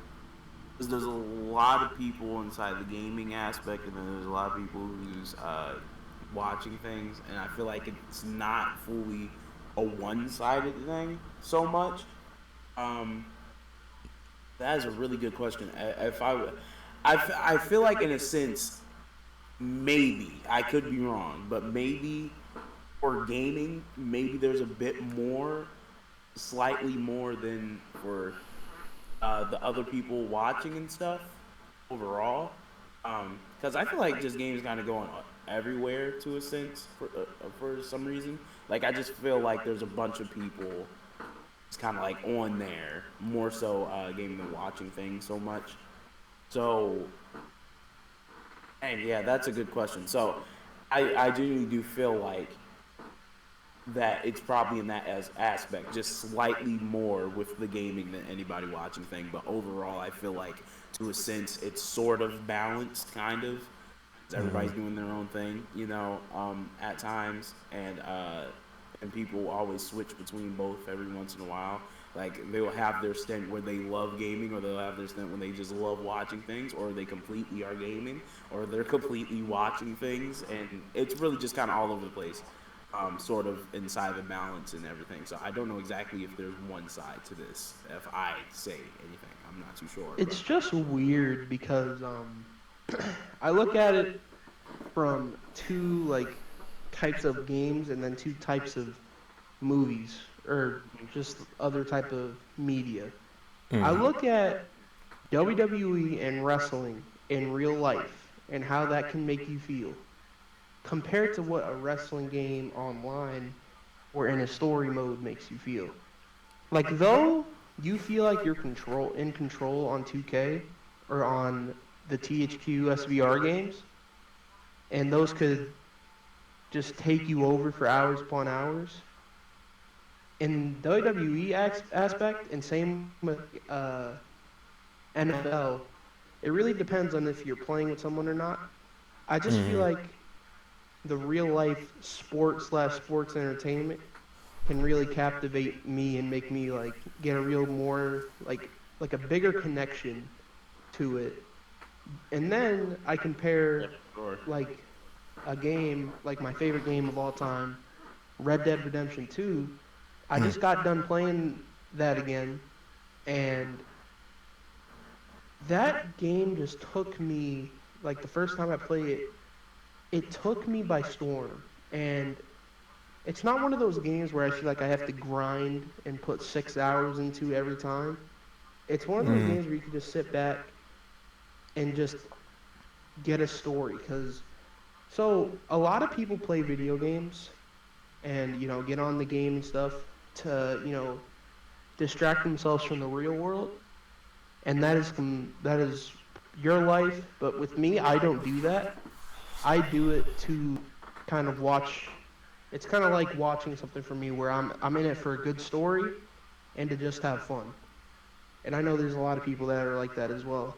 because there's a lot of people inside the gaming aspect, and then there's a lot of people who's watching things, and I feel like it's not fully a one-sided thing so much. That is a really good question. I feel like in a sense, maybe I could be wrong, but maybe for gaming, maybe there's a bit more, slightly more than for the other people watching and stuff overall. Because I feel like just games kind of going everywhere to a sense for some reason. Like I just feel like there's a bunch of people it's kind of like on there more so gaming than watching things so much. So, and yeah, that's a good question. So, I do feel like that it's probably in that aspect, just slightly more with the gaming than anybody watching thing. But overall, I feel like to a sense it's sort of balanced, kind of. Everybody's doing their own thing, at times, and people always switch between both every once in a while. Like they'll have their stint where they love gaming, or they'll have their stint when they just love watching things, or they completely are gaming, or they're completely watching things, and it's really just kind of all over the place. Sort of inside the balance and everything. So I don't know exactly if there's one side to this. If I say anything, I'm not too sure. It's just weird because I look at it from two like types of games and then two types of movies or just other type of media. I look at WWE and wrestling in real life and how that can make you feel compared to what a wrestling game online or in a story mode makes you feel. Like though you feel like you're in control on 2K or on the THQ SVR games, and those could just take you over for hours upon hours. In WWE aspect, and same with NFL, it really depends on if you're playing with someone or not. I just feel like the real life sports entertainment can really captivate me and make me like get a real more like a bigger connection to it. And then I compare like a game, like my favorite game of all time, Red Dead Redemption 2. I just got done playing that again, and that game just took me, like the first time I played it, it took me by storm. And it's not one of those games where I feel like I have to grind and put 6 hours into every time. It's one of those games where you can just sit back and just get a story. So a lot of people play video games and, get on the game and stuff to, distract themselves from the real world. And that is your life. But with me, I don't do that. I do it to kind of watch. It's kind of like watching something for me where I'm in it for a good story and to just have fun. And I know there's a lot of people that are like that as well.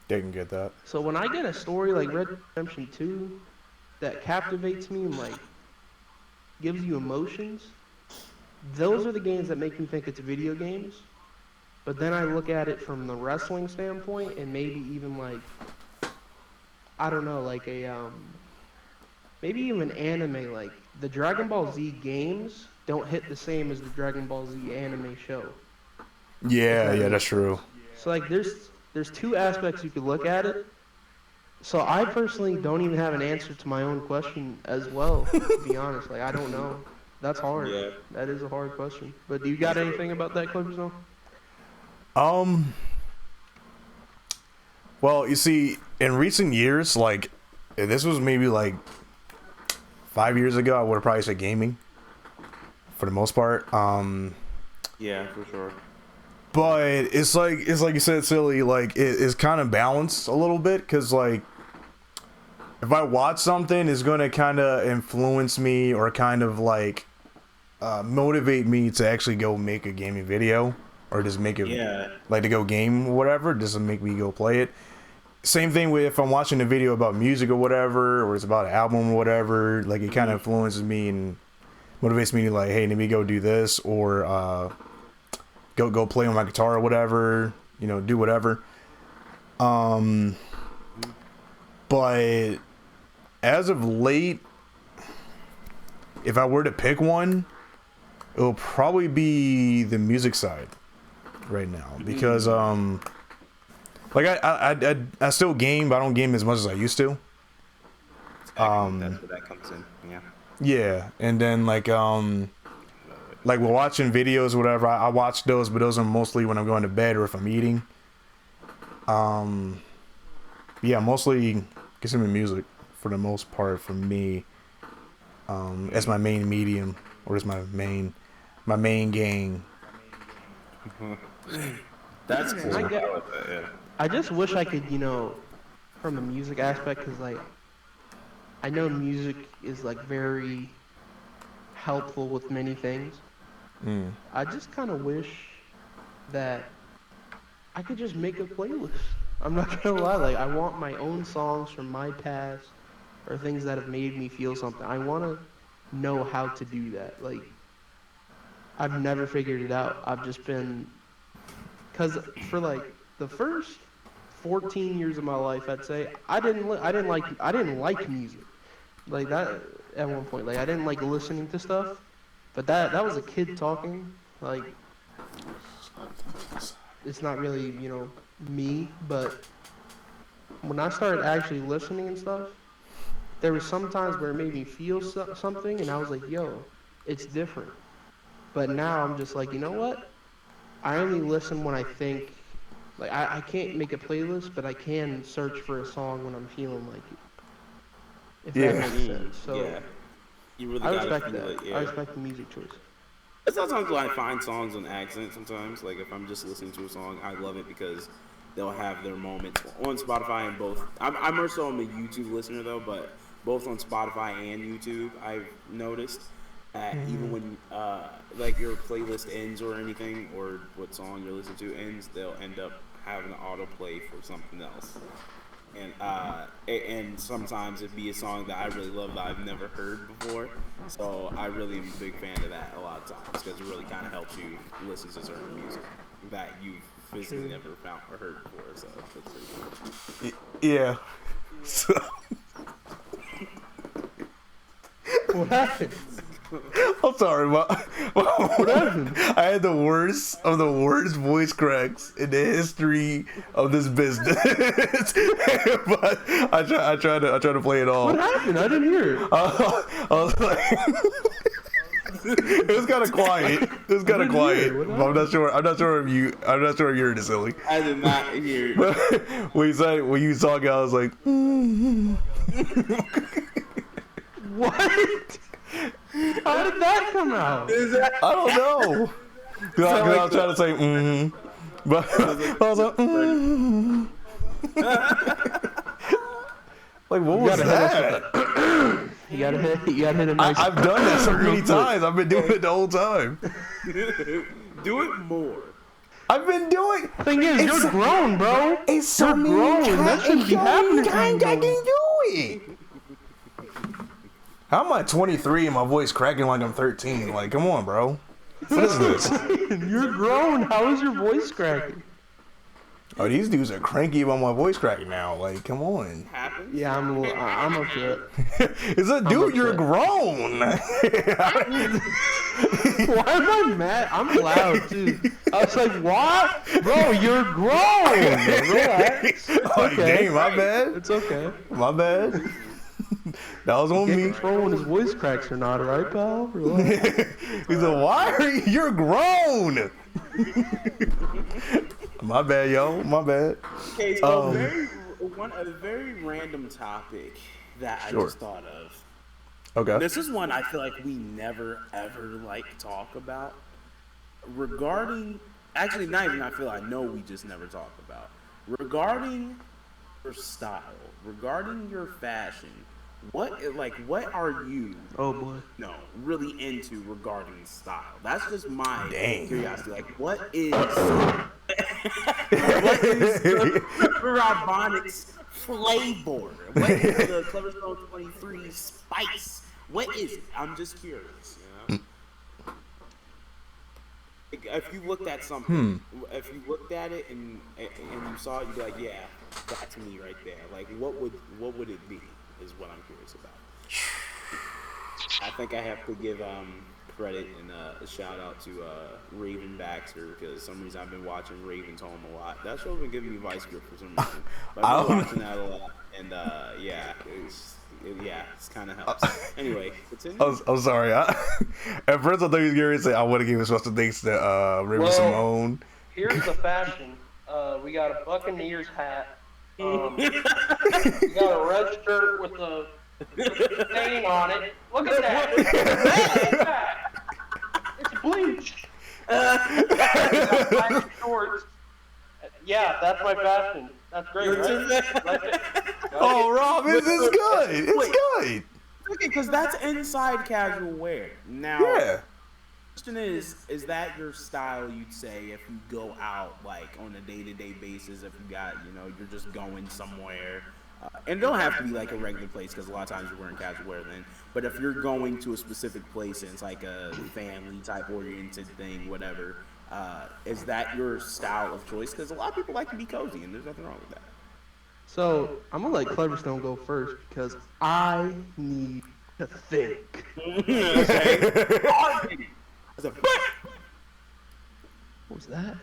They can get that. So when I get a story like Red Dead Redemption 2 that captivates me and like gives you emotions, those are the games that make me think it's video games. But then I look at it from the wrestling standpoint and maybe even like, I don't know, like maybe even anime, like the Dragon Ball Z games don't hit the same as the Dragon Ball Z anime show. Yeah, that's true. So like there's two aspects you could look at it. So I personally don't even have an answer to my own question as well, to be honest. Like I don't know. That's hard. Yeah. That is a hard question. But do you got anything about that, Clippers? No? Well, you see, in recent years, like, if this was maybe like 5 years ago, I would have probably said gaming, for the most part. Yeah, for sure. But it's like you said, silly. Like it's kind of balanced a little bit, because like if I watch something, it's gonna kind of influence me or kind of like motivate me to actually go make a gaming video, or just make it like to go game whatever, just to make me go play it. Same thing with if I'm watching a video about music or whatever, or it's about an album or whatever. Like it kind of influences me and motivates me to like, hey, let me go do this, or go play on my guitar or whatever, do whatever. But as of late, if I were to pick one, it'll probably be the music side right now, because like I still game, but I don't game as much as I used to. That's where that comes in. Yeah, and then like we're watching videos or whatever, I watch those, but those are mostly when I'm going to bed or if I'm eating. Yeah, mostly consuming music for the most part for me. As my main medium, or as my main gang. That's cool. I just wish I could, from the music aspect, because like I know music is like very helpful with many things. I just kind of wish that I could just make a playlist. I'm not gonna lie, like I want my own songs from my past or things that have made me feel something. I want to know how to do that. Like I've never figured it out. I've just been, cause for like the first 14 years of my life, I'd say I didn't like music like that at one point. Like I didn't like listening to stuff, but that was a kid talking. Like it's not really me, but when I started actually listening and stuff, there was some times where it made me feel something, and I was like, yo, it's different. But now I'm just like, you know what? I only listen when I think. Like, I can't make a playlist, but I can search for a song when I'm feeling like it. If that makes sense. So, yeah. You really I gotta respect feel that. it, yeah. I respect the music choice. It's sometimes I find songs on accident sometimes. Like, if I'm just listening to a song, I love it because they'll have their moments on Spotify and both. I'm more so I'm a YouTube listener, though, but both on Spotify and YouTube, I've noticed that even when, like, your playlist ends or anything, or what song you're listening to ends, they'll end up having an autoplay for something else. And sometimes it'd be a song that I really love that I've never heard before. So I really am a big fan of that a lot of times because it really kind of helps you listen to certain music that you've physically never found or heard before. So that's pretty cool. Yeah. So. What happened? I'm sorry, what happened? I had the worst of the worst voice cracks in the history of this business. But I try to play it off. What happened? I didn't hear it. I was like, it was kind of quiet. It was kind of quiet. I'm not sure if you heard it, silly. I did not hear it. But when you was talking, I was like, What? How did that come out? I don't know. Because I was trying to say, but I was like, like, what was that? You gotta hit a nice. I've done that so many times. I've been doing it the whole time. Do it more. I've been doing. Thing is, you're grown, bro. It's so You're grown. That shouldn't be happening to you, I bro. didn't do it. How am I 23 and my voice cracking like I'm 13? Like, come on, bro. What is this? You're grown. How is your voice cracking? Oh, these dudes are cranky about my voice cracking now. Like, come on. Happens. Yeah, I'm upset. It's a dude, you're grown. Why am I mad? I'm loud too. I was like, what? Bro, you're grown. Relax. Like, dang, my bad. It's okay. My bad. That was on me. Control when his voice cracks or not, right, pal? Relax. He's like, why are you? You're grown. My bad, yo. My bad. Okay, so a very random topic that I just thought of. Okay. This is one I feel like we never ever talk about. Regarding, actually, not even I know we just never talk about. Regarding your style, regarding your fashion, what are you? Oh boy. No, really into regarding style. That's just my Dang. curiosity. Like, what is the Robonics flavor? What is the Clever Stone 23 spice? What is it? I'm just curious. If you looked at something, if you looked at it and you saw it, you'd be like, yeah, that's me right there. Like, what would it be? Is what I'm curious about. I think I have to give credit and a shout out to Raven Baxter because some reason I've been watching Raven's Home a lot. That show's been giving me vice grip for some reason. But I've been watching that a lot, and it's kind of helps. Anyway, continue. I'm sorry. At first, I thought he was going to say I want to give a special thanks to Raven Simone. Here's the fashion. We got a Buccaneers hat. You got a red shirt with a stain on it. Look at that. It's bleach. You got black shorts. Yeah, that's my fashion. That's great, right? Like it. Oh, Rob, it's good. It's good. Okay, because that's inside casual wear. Now, Yeah. question is that your style, you'd say, if you go out, like, on a day-to-day basis, if you got, you're just going somewhere, and it don't have to be, like, a regular place, because a lot of times you're wearing casual wear then, but if you're going to a specific place and it's, like, a family-type oriented thing, whatever, is that your style of choice? Because a lot of people like to be cozy, and there's nothing wrong with that. So I'm gonna let Cleverstone go first because I need to think. Okay? I said, What was that?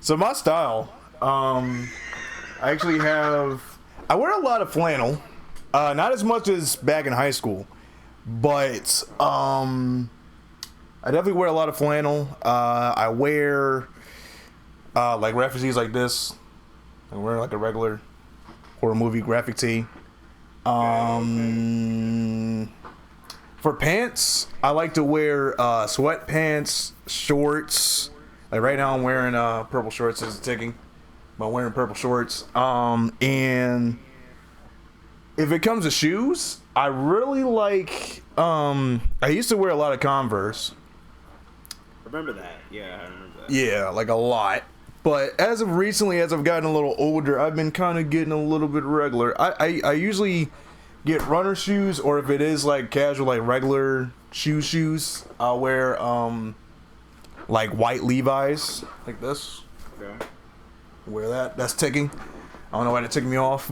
So my style, I actually I wear a lot of flannel, not as much as back in high school, but I definitely wear a lot of flannel. I wear like references like this. I wear like a regular horror movie graphic tee. For pants, I like to wear sweatpants, shorts. Like right now, I'm wearing purple shorts. It's ticking, but I'm wearing purple shorts. And if it comes to shoes, I really like. I used to wear a lot of Converse. remember that. Yeah, I remember that. Yeah, like a lot. But as of recently, as I've gotten a little older, I've been kind of getting a little bit regular. I usually get runner shoes, or if it is like casual, like regular shoes, I'll wear like white Levi's, like this. Okay. Wear that. That's ticking. I don't know why that ticked me off.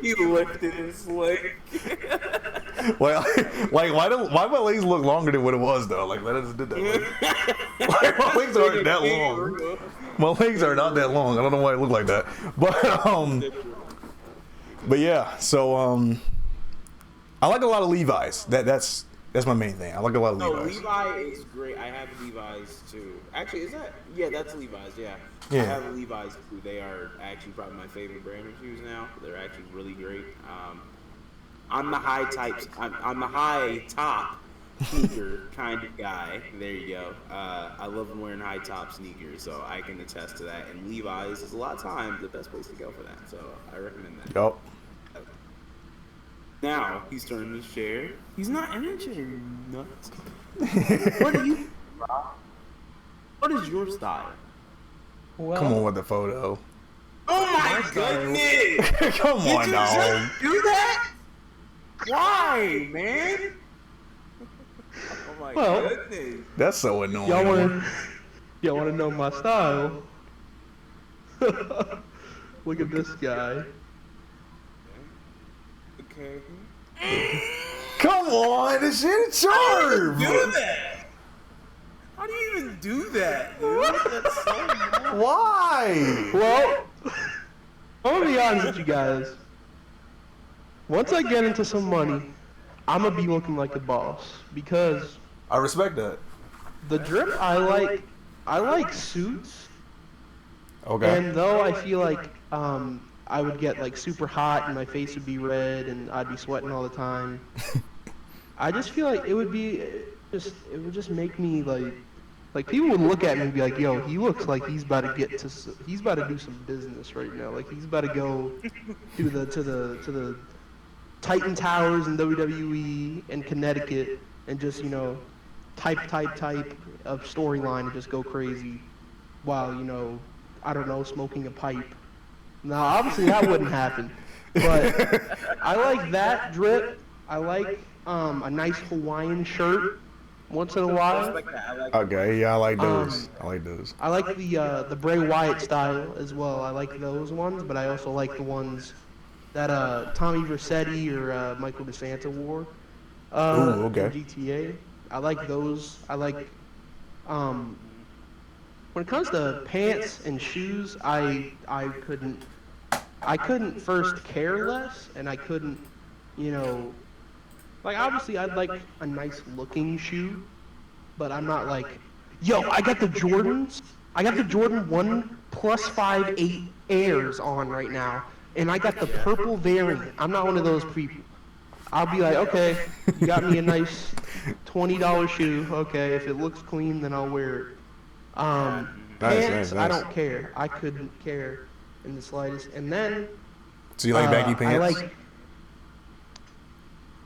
He lifted his leg. Well, like why my legs look longer than what it was though? Like I just did that. Like, my legs aren't that long. My legs are not that long. I don't know why it looked like that. But yeah. So I like a lot of Levi's. That's my main thing. I like a lot of No, Levi's. Levi is great. I have Levi's too. Actually, is that? Yeah, that's Levi's. Yeah. Yeah. I have Levi's too. They are actually probably my favorite brand of shoes now. They're actually really great. I'm the high top sneaker kind of guy. There you go. I love wearing high top sneakers, so I can attest to that. And Levi's is a lot of times the best place to go for that. So I recommend that. Yup. Now he's turning his chair. He's not in a chair, nuts. What do you? What is your style? Well, Come on with the photo. Oh my goodness! Come Did on, you dog. just do that? Why, man? Oh my Well, goodness! That's so annoying. y'all wanna know my style? Look at this guy. Okay. Come on, this shit is charm. Do that? How do you even do that, dude? That's so annoying. Why? Well, I'm gonna be honest with you guys. Once I get into some money, I'm gonna be looking like the boss because I respect that. the drip I like suits, Okay. and though I feel like I would get like super hot and my face would be red and I'd be sweating all the time. I just feel like it would just make me like people would look at me and be like, yo, he looks like he's about to do some business right now. Like he's about to go to the Titan Towers in WWE in Connecticut and just, type of storyline and just go crazy while, I don't know, smoking a pipe. Now, obviously that wouldn't happen, but I like that drip. I like a nice Hawaiian shirt once in a I while. like that. I like Okay, yeah, I like those. I like those. I like the Bray Wyatt style as well. I like those ones, but I also like the ones that Tommy Vercetti or Michael DeSanta wore. Ooh, okay. In GTA. I like those. I like when it comes to pants and shoes, I couldn't first care less, and I couldn't, like obviously I'd like a nice looking shoe, but I'm not like, yo, I got the Jordans. I got the Jordan 1 +5 Airs on right now, and I got the purple variant. I'm not one of those people. I'll be like, okay, you got me a nice $20 shoe. Okay, if it looks clean, then I'll wear it. Pants, I nice. don't care. I couldn't care in the slightest. And then So you like baggy pants? I like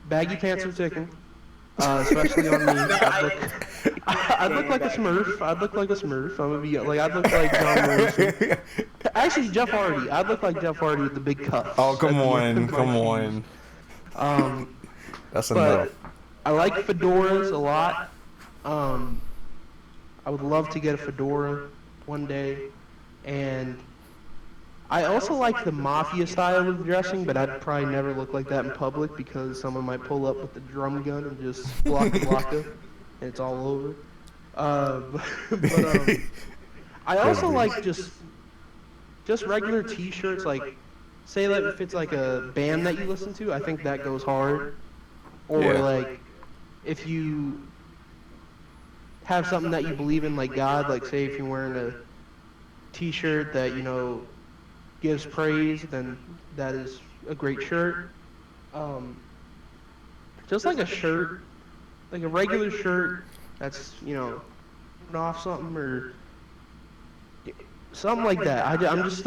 baggy pants are ticking, especially on me. I'd look like a Smurf. I'd look like a Smurf. I'm gonna be like, I'd look like John Morrison. Actually, Jeff Hardy. I'd look like Jeff Hardy with the big cuffs. Oh, come at the on, end of my come shoes. on. That's enough. But I like fedoras a lot. I would love to get a fedora one day, and I also like the mafia style of dressing, but I'd probably never look like that in public because someone might pull up with the drum gun and just block and it's all over. I also like just regular T-shirts, like say that if it's like a band that you listen to, I think that goes hard. Or Yeah. like if you have something that you believe in, like God, like say if you're wearing a T-shirt that gives praise, then that is a great shirt. Just like a shirt, like a regular shirt that's off something or something like that. I'm just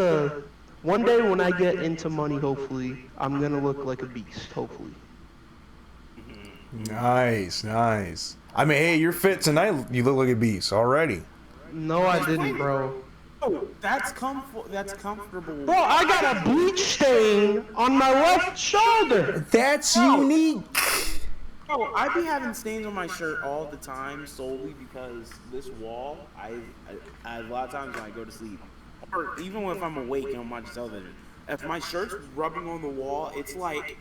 one day when I get into money, hopefully I'm gonna look like a beast. Hopefully. Nice. I mean, hey, you're fit tonight. You look like a beast already. No, I didn't, bro. Oh, that's comfortable. Bro, I got a bleach stain on my left shoulder. That's Oh. unique. Oh, I be having stains on my shirt all the time solely because this wall, I a lot of times when I go to sleep, or even if I'm awake and I'm watching television, if my shirt's rubbing on the wall, it's like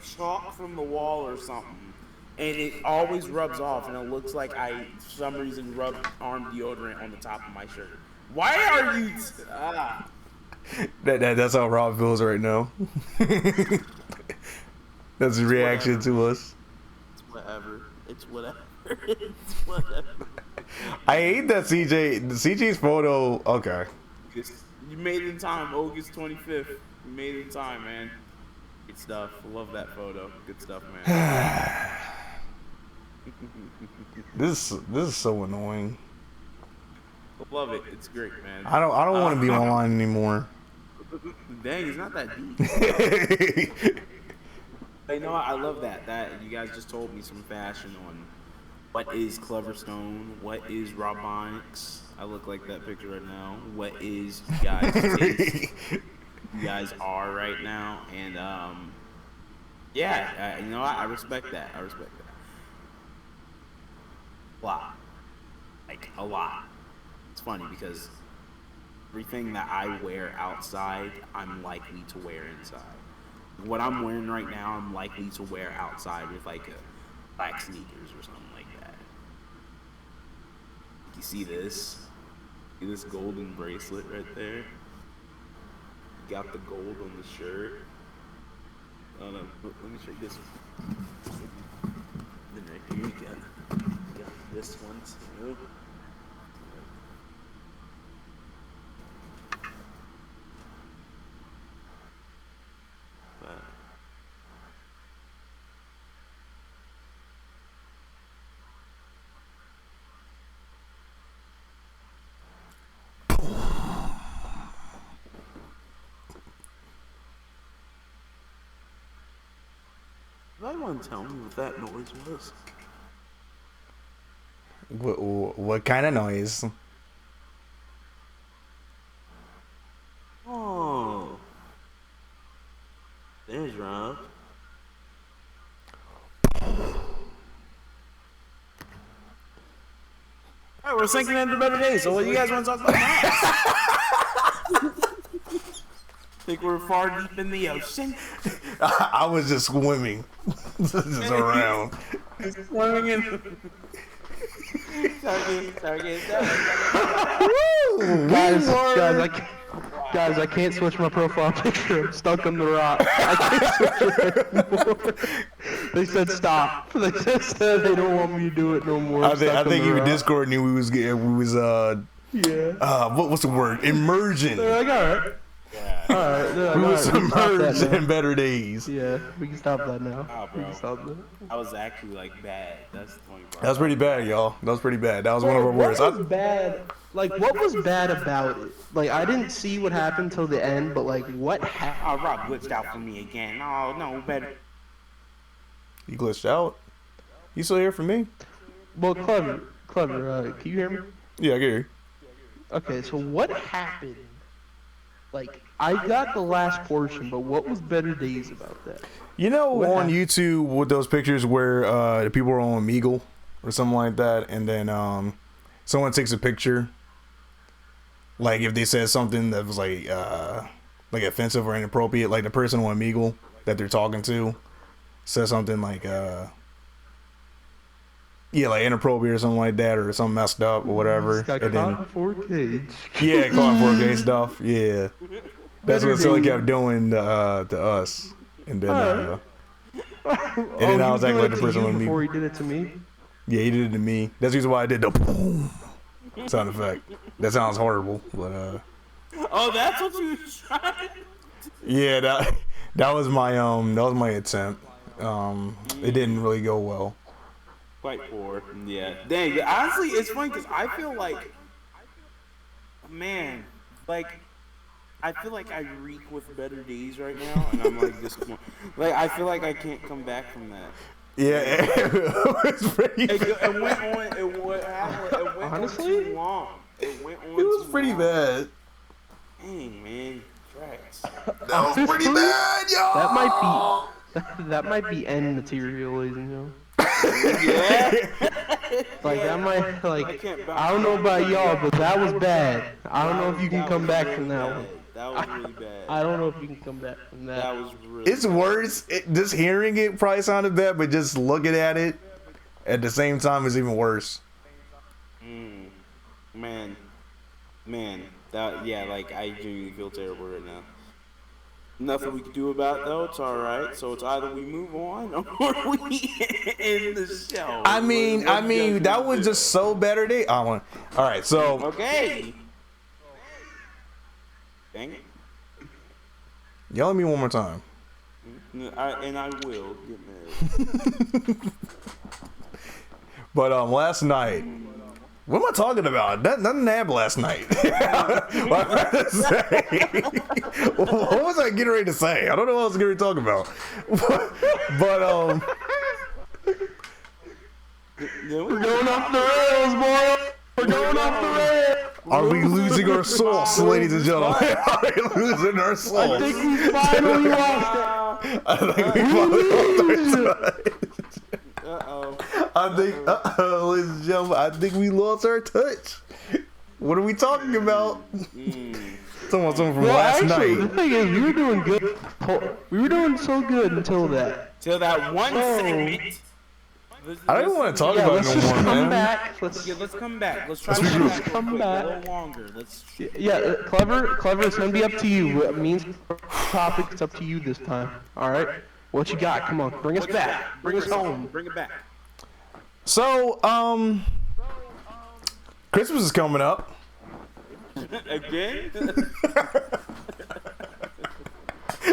chalk from the wall or something, and it always rubs off, and it looks like I for some reason rubbed arm deodorant on the top of my shirt. Why are you? That's how Rob feels right now. That's his reaction to us. It's whatever. It's whatever. It's whatever. I hate that CJ's photo. Okay. You made it in time, August 25th. You made it in time, man. Good stuff. Love that photo. Good stuff, man. This is so annoying. Love it. It's great, man. I don't want to be online anymore. Dang, it's not that deep. You know what? I love that. That you guys just told me some fashion on what is Cleverstone, what is Robonics. I look like that picture right now. What is you guys' taste? You guys are right now, and yeah, you know what? I respect that. I respect that. A lot, like a lot. It's funny because everything that I wear outside, I'm likely to wear inside. What I'm wearing right now, I'm likely to wear outside with like a black sneakers or something like that. You see this? See this golden bracelet right there? Got the gold on the shirt. Oh no, let me show you this one. Then right here you got this one too. Anyone tell me what that noise was? What kind of noise? Oh, there's Rob. Alright, we're sinking into better days, so what do you guys want to talk about now? Think we're far deep in the ocean? I was just swimming, just around. Swimming in. Guys, I can't switch my profile picture. I'm stuck on the rock. I can't switch it anymore. They said stop. They said they don't want me to do it no more. I think even Discord knew we was Yeah. what's the word? Immersion. They're like, all right. Yeah. All right, no, We no, were we can stop that submerged now. in better days. Yeah, we can stop that now. Nah, We bro. can stop that. I was actually like bad. That's the funny part. That was pretty bad, y'all. That was pretty bad. That was one of our What worst. was bad? Like, what was bad about it? Like, I didn't see what happened till the end, but like, what happened? Oh, Rob glitched out for me again. Oh, no, better. You glitched out. You still here for me? Well, clever. Can you hear me? Yeah, I get you. Okay, so what happened? Like, I got the last portion, but what was Better Days about that? You know, What on happened? YouTube with those pictures where the people are on Omegle or something like that, and then someone takes a picture, like if they said something that was like offensive or inappropriate, like the person on Omegle that they're talking to says something like like inappropriate or something like that, or something messed up or whatever, Just got and then caught before cage. yeah, calling for gay stuff, yeah. That's Better what Silly Days. kept doing to us, and then Alright. and then I was acting like the person with me. before he did it to me. Yeah, he did it to me. That's the reason why I did the boom sound effect. That sounds horrible, but Oh, that's what you tried. yeah, that was my attempt. It didn't really go well. Quite poor. Yeah. Dang. Honestly, it's funny because I feel like, man, like, I feel like I reek with Better Days right now, and I'm like disappointed. Like, I feel like I can't come back from that. Yeah, it was pretty. It went on. It went Honestly? on too long. It went on. It was too pretty long. bad. Dang, man. Tracks. That was pretty bad, y'all. That might be end material, ladies and gentlemen. Yeah. Like that might I can't bounce I don't know back. about y'all, but that was bad. I don't know if you can come back from that one. That was really bad. I don't know if you can come back from That that. was really. It's worse. Just hearing it probably sounded bad, but just looking at it at the same time is even worse. Man. That like I genuinely feel terrible right now. Nothing we can do about it, though. It's all right. So it's either we move on or we end the show. I mean, that was just so better. All right, so Okay. Dang it. yell at me one more time. And I will get mad. But last night, what am I talking about? Nothing happened last night. What was I getting ready to say? I don't know what I was going to talk about. But We're going off the rails, boy. We're going off the rails. are we losing our sauce, ladies and gentlemen? Are we losing our I sauce? think we finally lost it. I think we finally lost our touch. Uh-oh. Ladies and gentlemen, I think we lost our touch. What are we talking about? Talking about something from last actually, night. the thing is, we were doing good. We were doing so good until that. Till that one segment. I don't even want to talk Yeah, about let's it just no more, come man. back. Let's Let's come back. Let's try to Let's come regroup. back. Come Quick, back. A little longer. Let's. Yeah, clever. It's gonna be up to you. It means topic. It's up to you this time. All right. What you got? Come on, bring us back. Bring us home. Bring it back. So, Christmas is coming up. Again?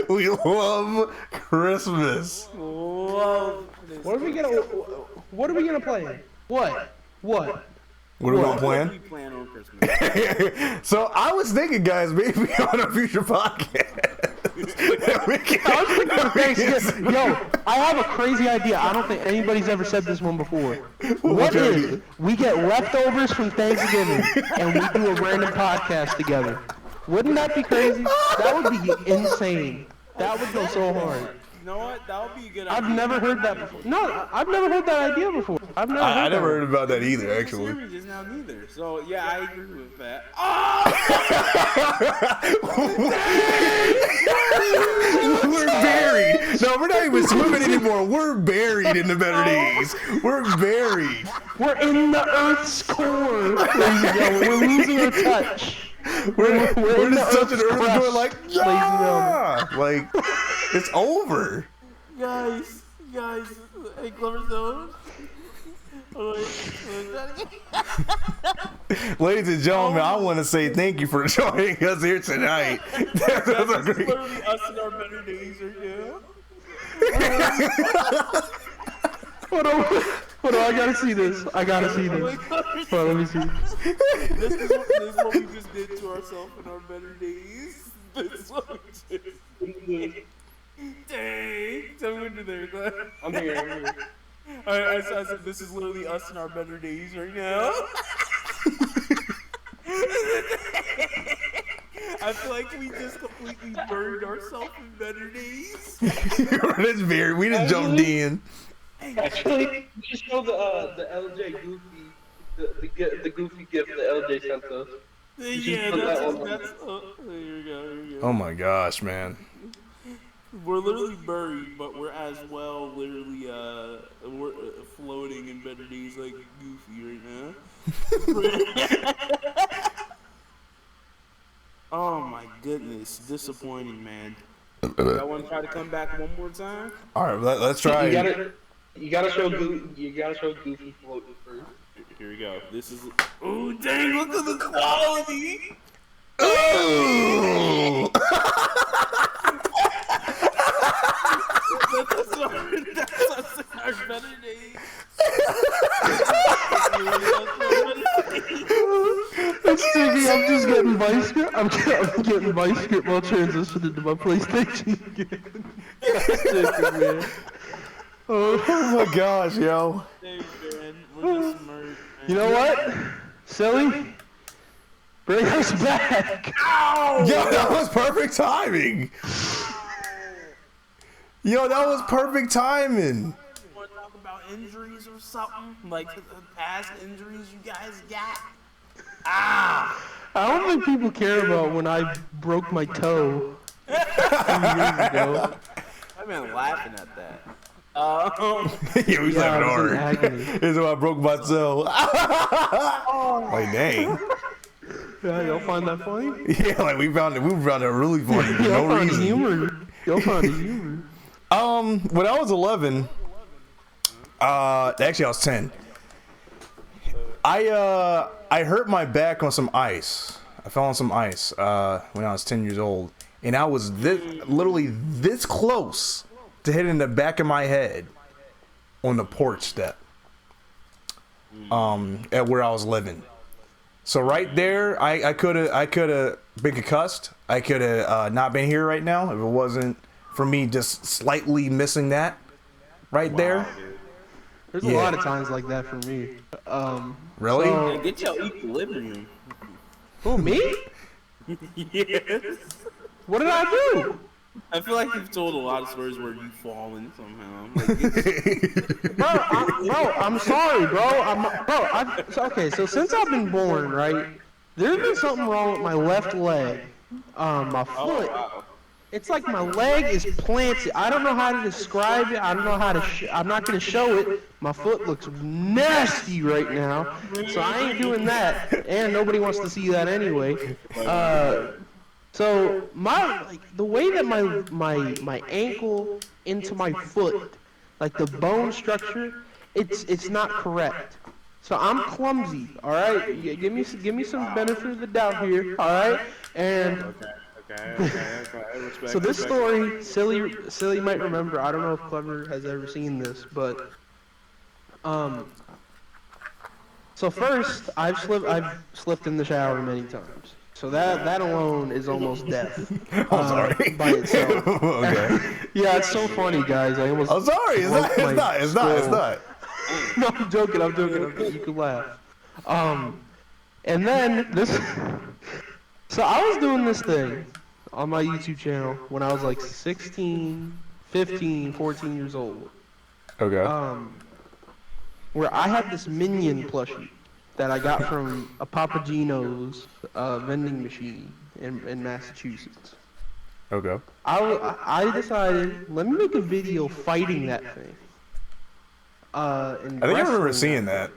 We love Christmas. Whoa. What are we gonna play? What? What are we gonna What do plan? you plan on Christmas? So I was thinking, guys, maybe on a future podcast. we can- Yo, I have a crazy idea. I don't think anybody's ever said this one before. What Okay. if we get leftovers from Thanksgiving and we do a random podcast together? Wouldn't that be crazy? That would be insane. That would go so hard. You know what? That would be a good idea. I've never heard that before. No, I've never heard that idea before. I've never heard I that. never heard about that either, actually. Just now neither. So yeah, I agree with that. We're buried. No, we're not even swimming anymore. We're buried in the better days. We're buried. We're in the Earth's core. Ladies and gentlemen. We're losing our touch. We're in just the touching Earth's Earth crust, going like, ladies and yeah! Like, it's over. guys, hey, Cleverstone. Ladies and gentlemen, I want to say thank you for joining us here tonight. That's a great... literally us in our better days right now. Hold on, I gotta see this. Hold on, let me see. This is what we just did to ourselves in our better days. This is what we just did. Dang. Tell me when you're there, Glenn. I'm here. Alright, I said this is literally us in our better days right now. I feel like we just completely burned ourselves in better days. That's weird. We just jumped in. Actually, you should show the LJ Goofy, the Goofy gift that LJ sent us. Yeah, that's there you go. Oh my gosh, man. We're literally buried, but we're as well literally we're floating in better days like Goofy right now. Oh my goodness, disappointing, man. I want to try to come back one more time. All right, let's try. You gotta show Goofy floating first. Here we go. This is. Oh dang! Look at the quality. Ooh. That's our better days. That's tricky. I'm just getting vice grip. I'm getting vice grip while transitioning to my PlayStation again. That's tricky, man. Oh my gosh, yo. Hey, man, we're just merged, man. You know what? Silly? Bring us back! Ow! Yo, that was perfect timing. Yo, that was perfect timing. Want to talk about injuries or something? Like the past injuries you guys got? I don't think people care about when I broke my toe 2 years ago. I've been laughing at that. Yeah, we Yeah, I laughing was in hard. agony. This is why I broke my toe. Like, dang. Yeah, y'all find that funny? Yeah, like we found it really funny for Y'all no find the reason. humor. Y'all find the humor. When I was 11, actually I was 10. I hurt my back on some ice. I fell on some ice when I was 10 years old, and I was literally this close to hitting the back of my head on the porch step at where I was living. So right there, I could have been concussed. I could have not been here right now if it wasn't for me just slightly missing that right there. There's a lot of times like that for me. Really? So- Yeah, get your equilibrium. Who, me? Yes. What did I do? I feel like you've told a lot of stories where you've fallen somehow. Like, it's, Bro, I'm sorry, bro. So since I've been born, right, there's been something wrong with my left leg. My foot. wow. It's like my leg is planted. I don't know how to describe it. I don't know how to. I'm not gonna show it. My foot looks nasty right now, so I ain't doing that. And nobody wants to see that anyway. So the way that my ankle into my foot, like the bone structure, it's not correct. So I'm clumsy. All right, give me some benefit of the doubt here. All right, and. Okay. So this story, silly might remember. I don't know if Clever has ever seen this, but so first I've slipped in the shower many times. So that alone is almost death. I'm sorry. By itself. Okay. Yeah, it's so funny, guys. I almost. I'm sorry. It's not. No, I'm joking. You can laugh. And then this. So I was doing this thing on my YouTube channel when I was like 16, 15, 14 years old. Okay. Where I had this Minion plushie that I got from a Papagino's vending machine in Massachusetts. Okay. I decided, let me make a video fighting that thing. I think I remember seeing that.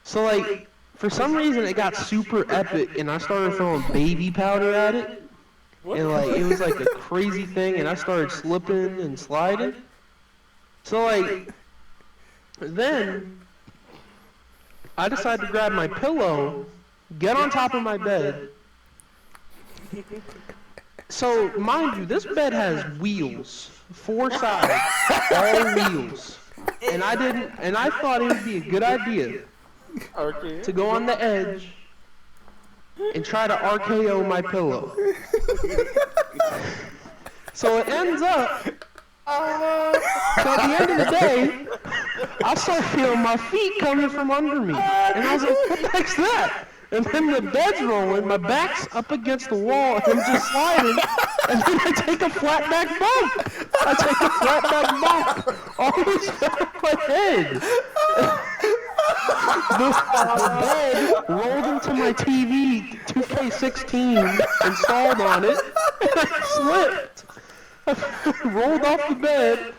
So like, for some reason it got super epic and I started throwing baby powder at it. And like, it was like a crazy thing and I started slipping and sliding. So like, Then I decide to grab my pillow, get on top of my bed. So, mind you, this bed has wheels, 4 sides, all wheels. And I thought it would be a good idea to go on the edge and try to RKO my pillow. So it ends up, so at the end of the day, I start feeling my feet coming from under me. And I was like, what the heck's that? And then the bed's rolling, my back's up against the wall, and I'm just sliding, and then I take a flat back bump. I take a flat back bump all the way down my head. The bed rolled into my TV, 2K16, installed on it, and I slipped. Rolled off the bed,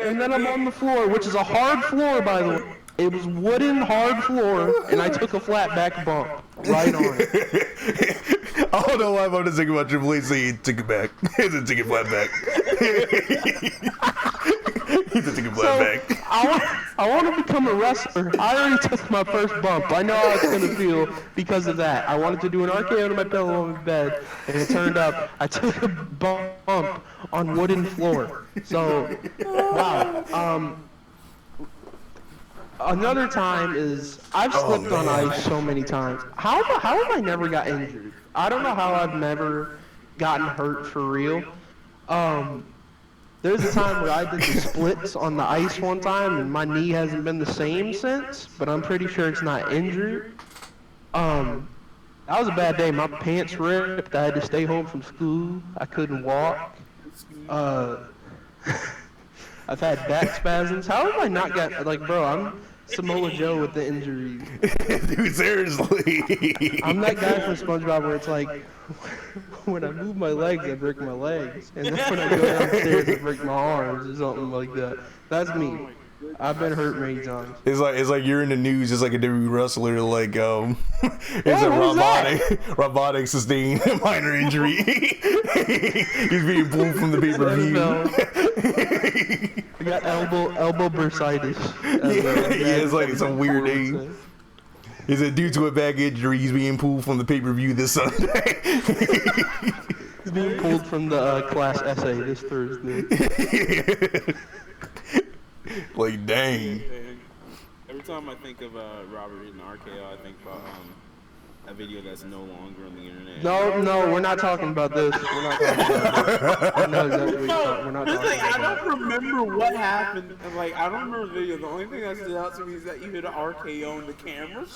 and then I'm on the floor, which is a hard floor, by the way. It was wooden, hard floor, and I took a flat back bump right on it. I don't know why I'm just thinking about Triple H saying he took it back. He said take it flat back. He said take it flat back. I want to become a wrestler. I already took my first bump. I know how it's going to feel because of that. I wanted to do an RKO to my pillow on my bed, and it turned up I took a bump on wooden floor. So, wow. Another time is I've slipped on ice so many times. How have I never got injured? I don't know how I've never gotten hurt for real. There's a time where I did the splits on the ice one time, and my knee hasn't been the same since, but I'm pretty sure it's not injured. That was a bad day. My pants ripped. I had to stay home from school. I couldn't walk. I've had back spasms. How have I not got, like, bro, I'm Samoa Joe with the injuries. Dude, seriously. I'm that guy from SpongeBob where it's like, when I move my legs, I break my legs. And then when I go downstairs, I break my arms or something like that. That's me. I've been hurt many times. It's like you're in the news, just like a WWE wrestler, like it's a robotic sustained minor injury. He's being pulled from the pay-per-view. I got elbow bursitis. Yeah, it's like some weird thing. He said due to a back injury, he's being pulled from the pay-per-view this Sunday. He's being pulled from the Class SA this Thursday. Like, dang. Every time I think of Robert hitting RKO, I think about a video that's no longer on the internet. No, we're not talking about this. We're not talking about this. I know exactly what you're talking. We're not talking about I don't remember what happened. Like, I don't remember the video. The only thing that stood out to me is that you hit an RKO on the camera.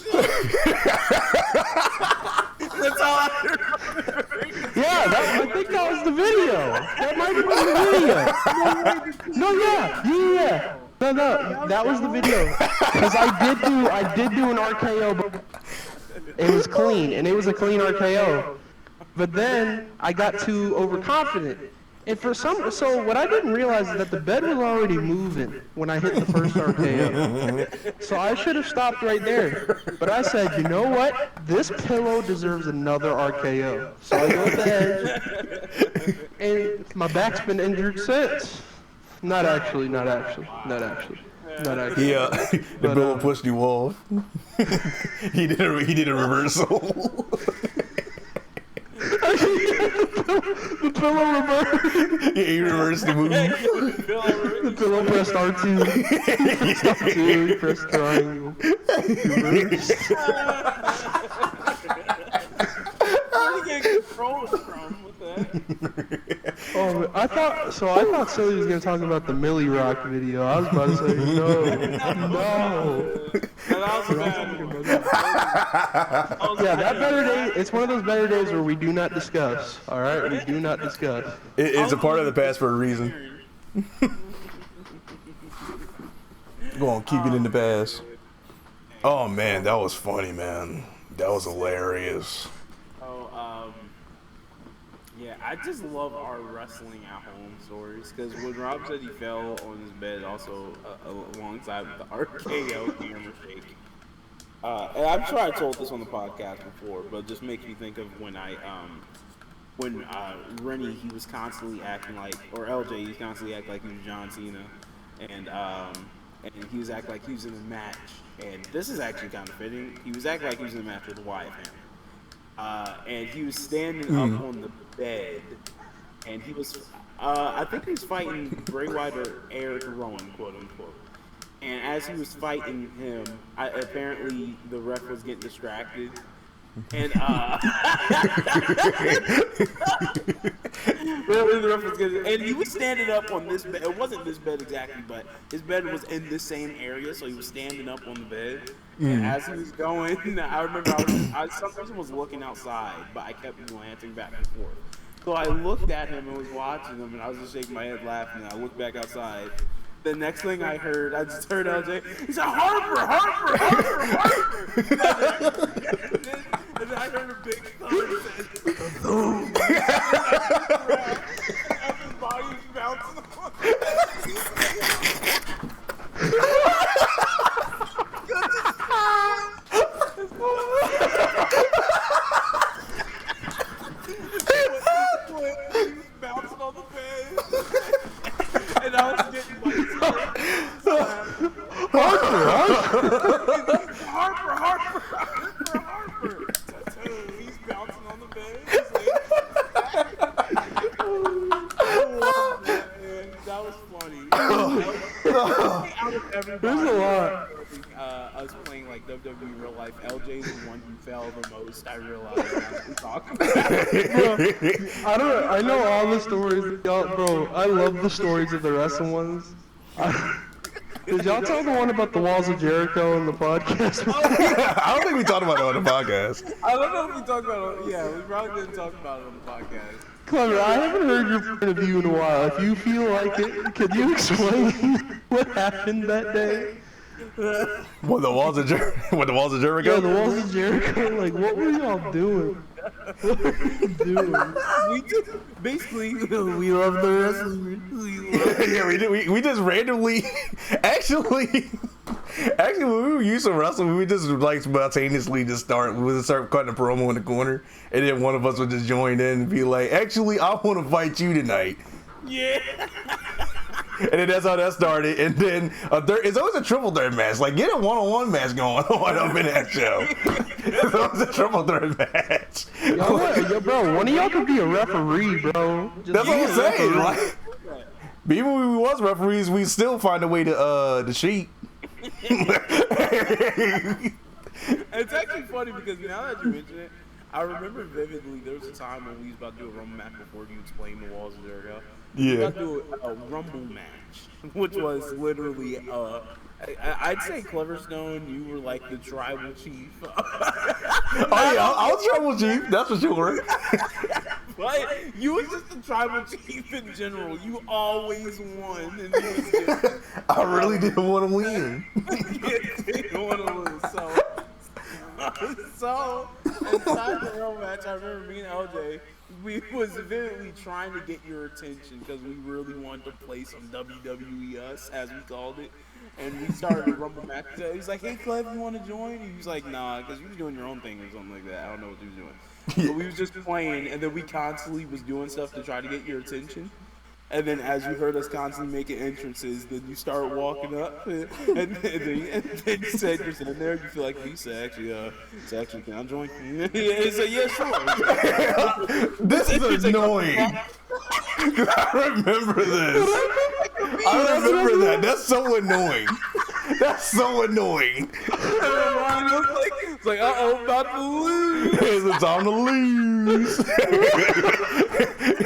That's all I remember. Yeah, I think that was the video. That might have been the video. No, that was the video. Because I did do an RKO, but it was clean, and it was a clean RKO. But then I got too overconfident. And so what I didn't realize is that the bed was already moving when I hit the first RKO. So I should have stopped right there. But I said, you know what? This pillow deserves another RKO. So I go to the edge, and my back's been injured since. Not actually. Yeah, the pillow pushed you off. He did a reversal. The pillow reversed. Yeah, he reversed the move. The pillow pressed R2. Pressed R2, he pressed triangle. Reversed. Where did you get control from with that? Oh, I thought Silly was gonna talk about the Millie Rock video. I was about to say no. That was bad. Yeah, that better day. It's one of those better days where we do not discuss. All right, we do not discuss. It's a part of the past for a reason. Go on, keep it in the past. Oh man, that was funny, man. That was hilarious. Yeah, I just love our wrestling at home stories because when Rob said he fell on his bed, also alongside with the RKO camera shake. And I'm sure I told this on the podcast before, but it just makes me think of when Rennie, he was constantly acting like, or LJ, he's constantly acting like he was John Cena, and he was acting like he was in a match. And this is actually kind of fitting. He was acting like he was in a match with Wyatt family. And he was standing up on the bed, and he was, I think he was fighting Bray Wyatt or Eric Rowan, quote unquote. And as he was fighting him, apparently the ref was getting distracted. And and he was standing up on this bed. It wasn't this bed exactly, but his bed was in the same area, so he was standing up on the bed. And as he was going, I remember some person was looking outside, but I kept glancing back and forth. So I looked at him and was watching him, and I was just shaking my head laughing. And I looked back outside. The next thing I heard, I just heard LJ. He said, "Harper, Harper, Harper, Harper." And then I heard a big thud and said, "Boom." Everybody was bouncing on he was bouncing on the bed. And I was getting Harper. He's bouncing on the bed. That was funny. Out of everybody, there's a lot. Us playing like WWE real life, LJ is the one who fell the most. I realized as we talk about it. I know all the stories, y'all, bro. I love the stories of the wrestling ones. Did y'all tell the one about the Walls of Jericho in the podcast? I don't think we talked about it on the podcast. I don't know if we talked about it. Yeah, we probably didn't talk about it on the podcast. Clever, I haven't heard your point of view in a while. If you feel like it, could you explain what happened that day? What, the walls of Jericho? Yeah, the Walls of Jericho. Like, what were y'all doing? What were you doing? We just basically we love the wrestling. Yeah, we did. We just randomly, actually, when we were used to wrestling, we would just like spontaneously just start cutting a promo in the corner, and then one of us would just join in and be like, "Actually, I want to fight you tonight." Yeah. And then that's how that started. And then it's always a triple threat match. Like, get a one-on-one match going on up in that show. It's always a triple threat match. Yo, bro, one of y'all could be a referee, bro. That's what I'm saying. Like, even when we was referees, we still find a way to cheat. It's actually funny because now that you mention it, I remember vividly there was a time when we was about to do a Rumble match before you explained the Walls of Jericho. Yeah. We got to do a Rumble match, which was literally, I'd say Cleverstone, you were like the tribal chief. Oh yeah, I was tribal chief, that's for sure. But you was just the tribal chief in general. You always won. And you was just, I really didn't want to win. you didn't want to lose, so inside the Rumble match, I remember me and LJ, we was vividly trying to get your attention because we really wanted to play some WWE Us, as we called it. And we started a Rumble match. He's like, "Hey, Clev, you want to join?" And he was like, "Nah," because you was doing your own thing or something like that. I don't know what you was doing. But we was just playing, and then we constantly was doing stuff to try to get your attention. And then as you heard us constantly making entrances, then you start walking up, and then you said you're sitting there, you feel like Lisa, actually, can I join? He said, "Yeah, sure." This is annoying. I remember this. I remember that. That's so annoying. That's so annoying. It's like, uh-oh, about to lose. It's time to lose.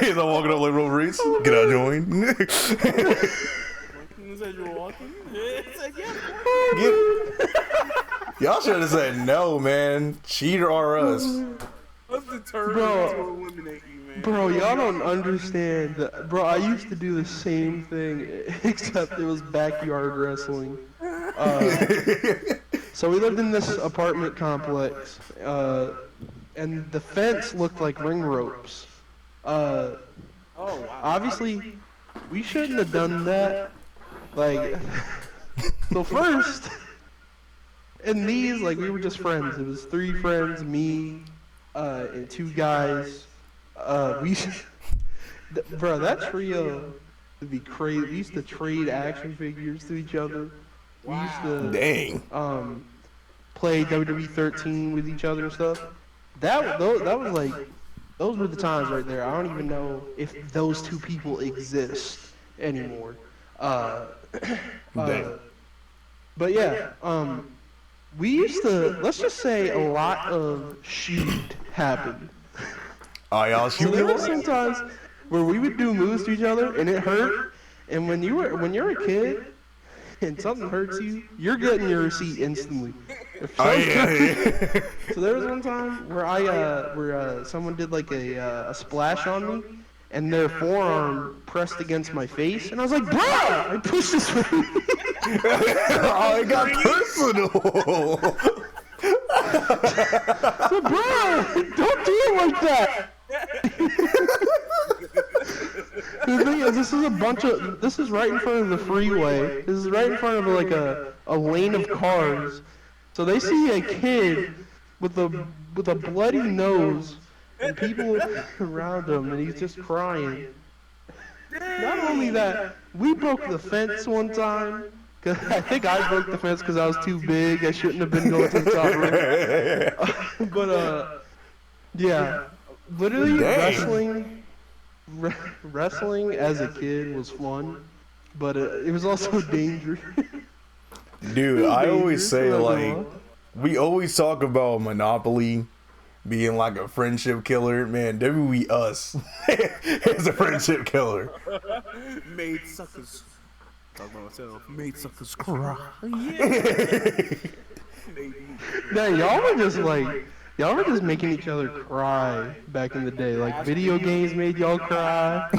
He's not walking up like Roman Reigns. Can I join? You said you were walking? Yeah, it's like, yeah. Y'all should have said no, man. Cheater or us. Let's determine to eliminate you, man. Bro, y'all don't understand. Bro, I used to do the same thing, except it was backyard wrestling. So we lived in this apartment complex, and the fence looked like ring ropes. Oh, wow. Obviously, we shouldn't have done that. Like, so first, in these, like, we were just friends. It was 3 friends, me, and 2 guys. Bro, that trio would be crazy. We used to trade action figures to each other. We used to Dang. play WWE 13 with each other and stuff. That was like, those were the times right there. I don't even know if those two people exist anymore. Dang. But yeah, we used to, let's just say, a lot of shoot happened. Oh, y'all So shooting there were it? some times where we would do moves to each other and it hurt. And when you're a kid and something hurts you, you're getting your receipt instantly. Oh, yeah. So there was one time where someone did like a splash on me, and their forearm pressed against my face, and I was like, "Bruh!" I pushed his face. Oh, it got personal. So, bruh, don't do it like that. The thing is, this is right in front of the freeway. This is right in front of like a lane of cars. So they see a kid with a bloody nose and people around him, and he's just crying. Not only that, we broke the fence one time. Cause I think I broke the fence because I was too big. I shouldn't have been going to the top rope. But yeah, literally Dang. wrestling as a kid was fun, but it was also dangerous. Dude, I always say, Dangerous, like, we always talk about Monopoly being like a friendship killer. Man, WWE us is a friendship killer. Made suckers. Talk about myself. Made suckers cry. Man, y'all were just making each other cry back in the day. Like video games made y'all cry.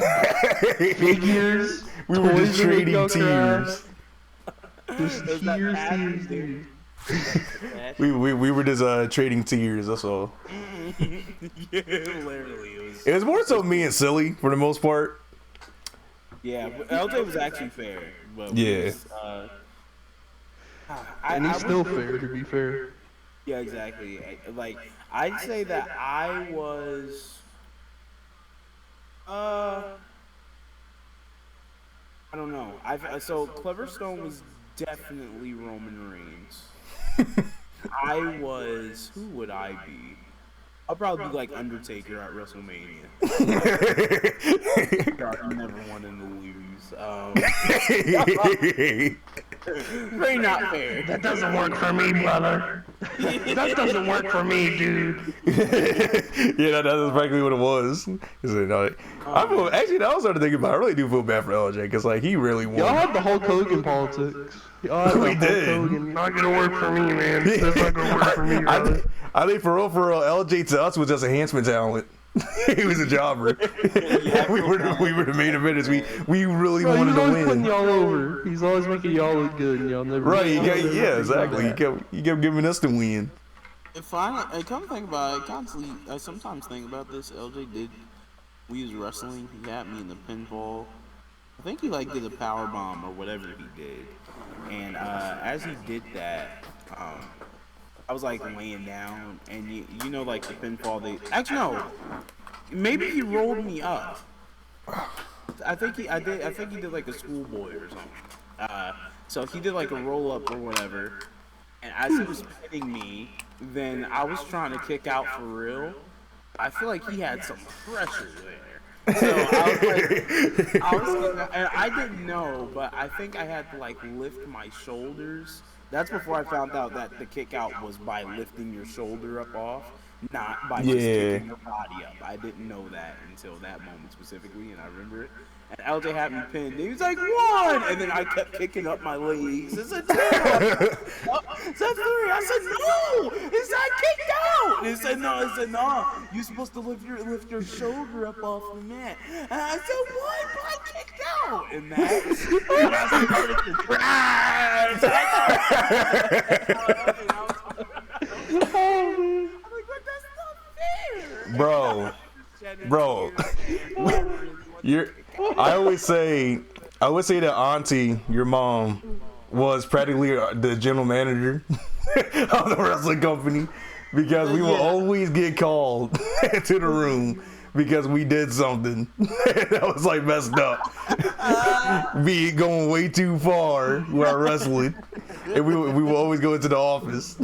Figures. We were just toys made trading y'all cry. tears. Just tears. We were just trading tears. That's all. Yeah, literally. It was more so me and Silly for the most part. Yeah, but LJ was actually fair. But Yeah. Was, And he's I still was- fair, to be fair. Yeah, exactly. Like, I'd say that I was. I don't know. So Clever Stone was definitely Roman Reigns. I was. Who would I be? I'll probably be like Undertaker at WrestleMania. God, never wanted to lose. Very not fair. That doesn't work for me, brother. That doesn't work for me, dude. Yeah, that's frankly what it was. I feel, actually, that was starting to think about. I really do feel bad for LJ because like he really won. Y'all had the Hulk Hogan politics. Y'all had We the did. Hulk Hogan. Not gonna work for me, man. That's not gonna work for me, brother. I think for real, LJ to us was just enhancement talent. He was a jobber. we were the main eventers. We really Bro, wanted he's to always win. putting y'all over. He's always making y'all look good, and y'all never. Right? y'all Exactly. He kept giving us the win. If I come think about it, I sometimes think about this. LJ did. We was wrestling. He had me in the pinfall. I think he like did a power bomb or whatever he did. And as he did that, I was like laying down, and you know like the pinfall. Actually no, maybe he rolled me up. I think he did like a schoolboy or something. So he did like a roll up or whatever. And as he was hitting me, then I was trying to kick out for real. I feel like he had some pressure there. So I was like, and I didn't know, but I think I had to like lift my shoulders. That's before I found out that the kick out was by lifting your shoulder up off, not by just kicking your body up. I didn't know that until that moment specifically, and I remember it. And LJ had me pinned. And he was like, 1! And then I kept kicking up my legs. It's a 2! It's a 3! I said, no! It's not kicked out! And he said, no. I said, no. You're supposed to lift your shoulder up off the mat. And I said, what? But I kicked out! And I started to cry. I'm like, but that's not fair! Bro, I always say that Auntie, your mom, was practically the general manager of the wrestling company because we will always get called to the room because we did something that was like messed up, be it going way too far while wrestling. and we will always go into the office,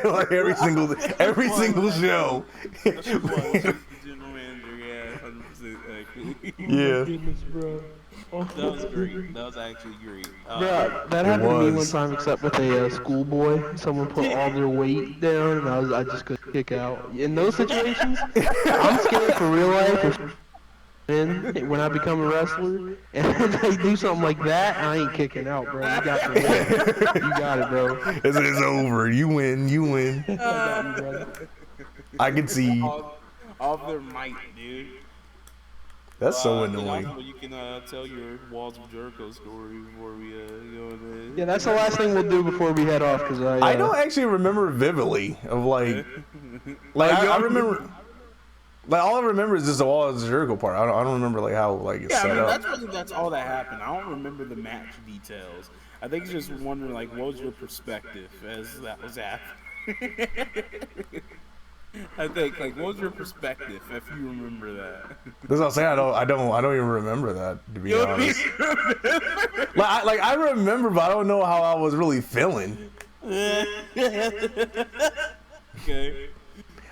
like every single show. That's the general manager, yeah, 100%. Actually. Yeah. Goodness, bro. That was great. That was actually great. Bro, that happened to me one was. time, except with a schoolboy. Someone put all their weight down, and I just couldn't kick out. In those situations, I'm scared for real life. When I become a wrestler, and they do something like that, I ain't kicking out, bro. You got to win. You got it, bro. It's over. You win. You win. I got you, brother. I can see. Off their mic, dude. That's so And annoying. also, you can tell your Walls of Jericho story before we go into. Yeah, that's the last thing we'll do before we head off, because I don't actually remember vividly of like I remember. Like all I remember is just the Wall of Jericho part. I don't remember like how like it's Yeah, I set mean, up. that's all that happened. I don't remember the match details. I think it's just wondering like, what was your perspective as that was happening? I think like, what was your perspective if you remember that? That's what I'm saying. I don't even remember that, to be honest. I remember, but I don't know how I was really feeling. Okay.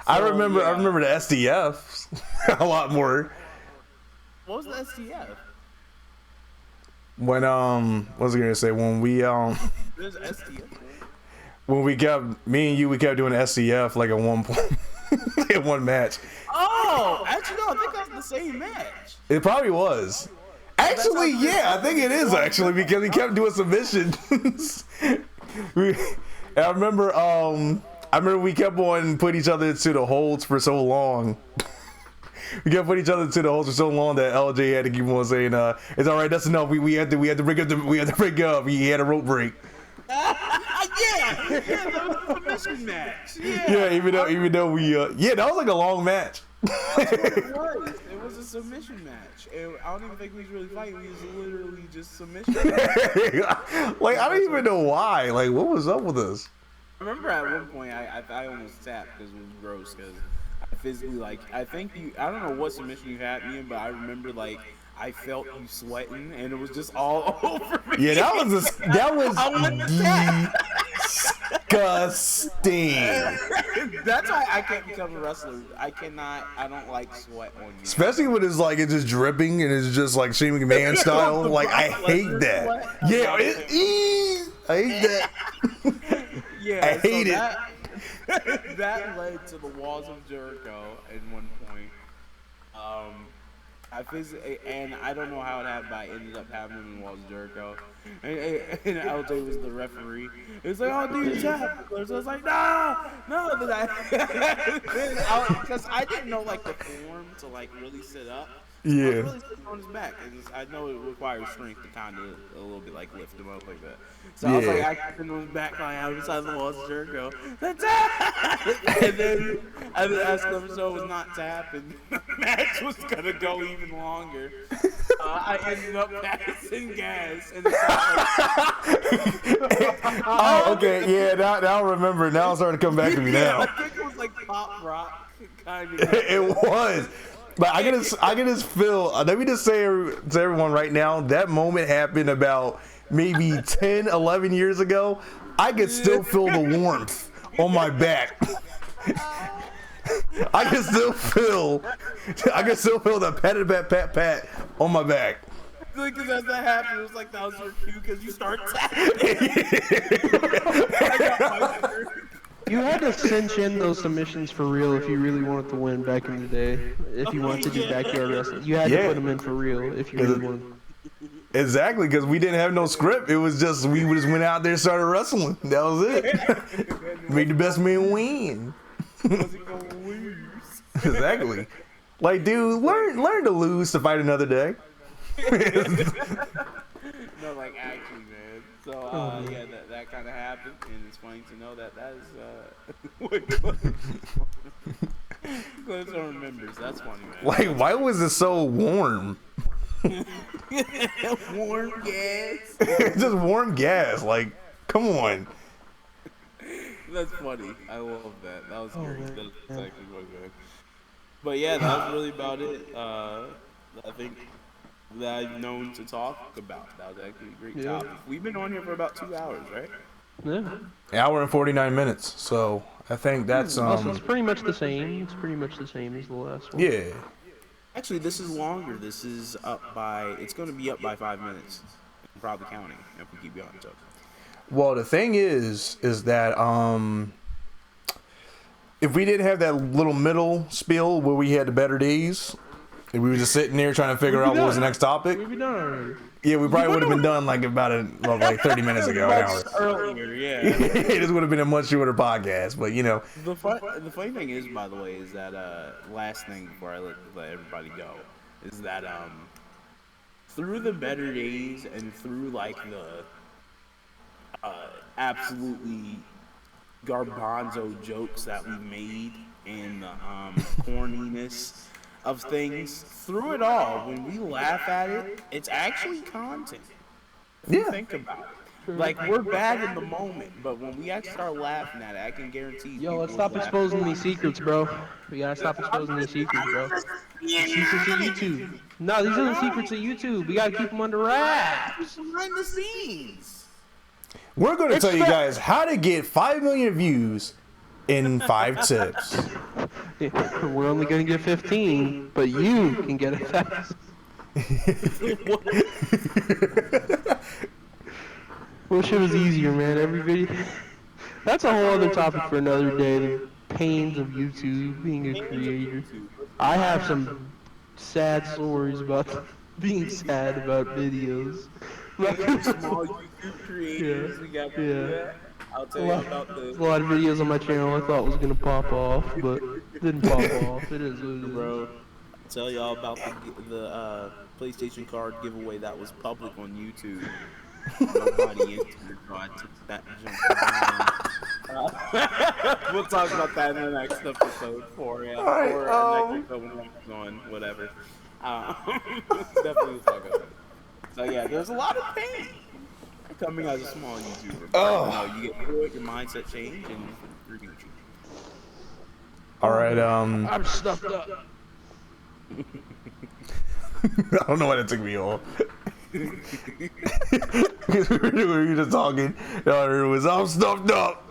I remember the SDFs a lot more. What was the STF? When what was I gonna say? When we There's STF. when we kept we kept doing SDF like at one point in one match. Oh, actually, no, I think that was the same match. It probably was. Actually, yeah, I think it is actually because we kept doing submissions. I remember we kept on putting each other into the holds for so long. We kept putting each other into the holds for so long that LJ had to keep on saying, "It's all right, that's enough. We had to break up. He had a rope break." Yeah, that was a submission match. Yeah, even though we that was like a long match. It was a submission match. I don't even think we was really fighting. We was literally just submission. Like I don't even know why. Like what was up with this? I remember at one point I almost tapped because it was gross because I physically I don't know what submission you had me in, but I remember I felt you sweating and it was just all over me. Yeah, that was I wanted to tap. disgusting. That's why I can't become a wrestler. I don't like sweat on you. Especially when it's just dripping and it's just like Shane McMahon style. Like I hate that. Yeah, I hate that. Yeah, I hate it. That led to the Walls of Jericho at one point. And I don't know how it happened, but I ended up having him in Walls of Jericho. And LJ was the referee. It was like, oh, dude, tap. So I was like, no. Because I didn't know the form to really sit up. I was really sitting on his back. I know it requires strength to kind of a little bit lift him up like that. So I was I got him on his back outside the Walls of Jericho. And then as the show was not tapping, the match was gonna go even longer. I ended up passing gas and oh, okay, yeah. Now I remember. Now it's starting to come back to me now. I think it was like pop rock kind of. It was. But I can just feel. Let me just say to everyone right now, that moment happened about maybe 10, 11 years ago. I can still feel the warmth on my back. I can still feel the pat on my back. Because as that happened, it was that was your cue because you start tapping. You had to cinch in those submissions for real if you really wanted to win back in the day. If you wanted to do backyard wrestling, you had to put them in for real if you really wanted. Exactly, because we didn't have no script. It was just we just went out there and started wrestling. That was it. Made the best man win. Exactly. Like, dude, learn to lose to fight another day. No, actually, man. So, yeah, that kind of happened, and it's funny to know that is what Clemson remembers. That's funny, man. Like, why was it so warm? Warm gas. Just warm gas. Like, come on. That's funny. I love that. That was great. That's exactly what it was. But yeah, that was really about it. I think that I've known to talk about. That was actually a great topic. We've been on here for about 2 hours, right? Yeah. An hour and 49 minutes. So I think that's Also, it's pretty much the same. It's pretty much the same as the last one. yeah. Actually, this is longer. This is up by. It's going to be up by 5 minutes. I'm probably counting if we keep going. So. Well, the thing is that if we didn't have that little middle spiel where we had the better days, and we were just sitting there trying to figure out what was the next topic. We'd be done already. Yeah, we probably would have been done like like 30 minutes ago, an hour. Earlier, yeah. This would have been a much shorter podcast, but you know. The funny thing is, by the way, is that last thing before I let everybody go, is that through the better days and through like the absolutely garbanzo jokes that we made and the corniness of things, through it all, when we laugh at it, it's actually content. If you think about it. Like, we're bad in the moment, but when we actually start laughing at it, I can guarantee you. Yo, let's stop exposing these secrets, bro. We gotta stop exposing these secrets, bro. The secrets of YouTube. No, these are the secrets of YouTube. We gotta keep them under wraps. Behind the scenes. We're going to tell you guys how to get 5 million views in 5 tips. We're only gonna get 15, but you can get 1,000. Wish it was easier, man. Every video. That's a whole other topic for another day. The pains of YouTube, being a creator. I have some sad stories about being sad about videos. Small YouTube creators, we got to do that. I'll tell you about A lot of videos on my channel I thought was gonna pop off, but didn't pop off. It is what it is. Bro, I'll tell y'all about the PlayStation card giveaway that was public on YouTube. Nobody entered, so I took that jump. We'll talk about that in the next episode or next episode when it's on, whatever. Definitely we'll talk about it. So yeah, there's a lot of pain coming as a small YouTuber. But, you get through it, your mindset change, and you're Gucci. All right. I'm stuffed up. I don't know why that took me off. Because we were just talking. All I heard was, I'm stuffed up.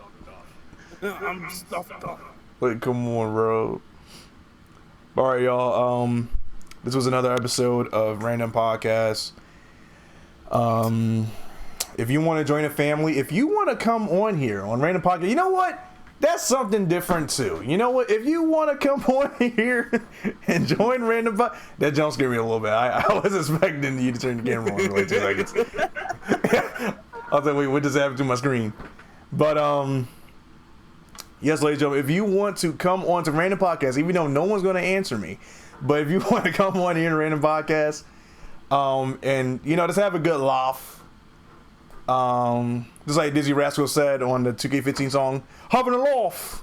I'm stuffed up. Like, come on, bro. All right, y'all. This was another episode of Random Podcast. If you want to join a family, if you want to come on here on Random Podcast, you know what? That's something different too. You know what? If you want to come on here and join Random Podcast, that jump scared me a little bit. I was expecting you to turn the camera on in like 2 seconds. I was like, wait, what just happened to my screen? But yes, ladies and gentlemen, if you want to come on to Random Podcast, even though no one's going to answer me, but if you want to come on here to Random Podcast, and you know, just have a good laugh. Just like Dizzy Rascal said on the 2K15 song, having a laugh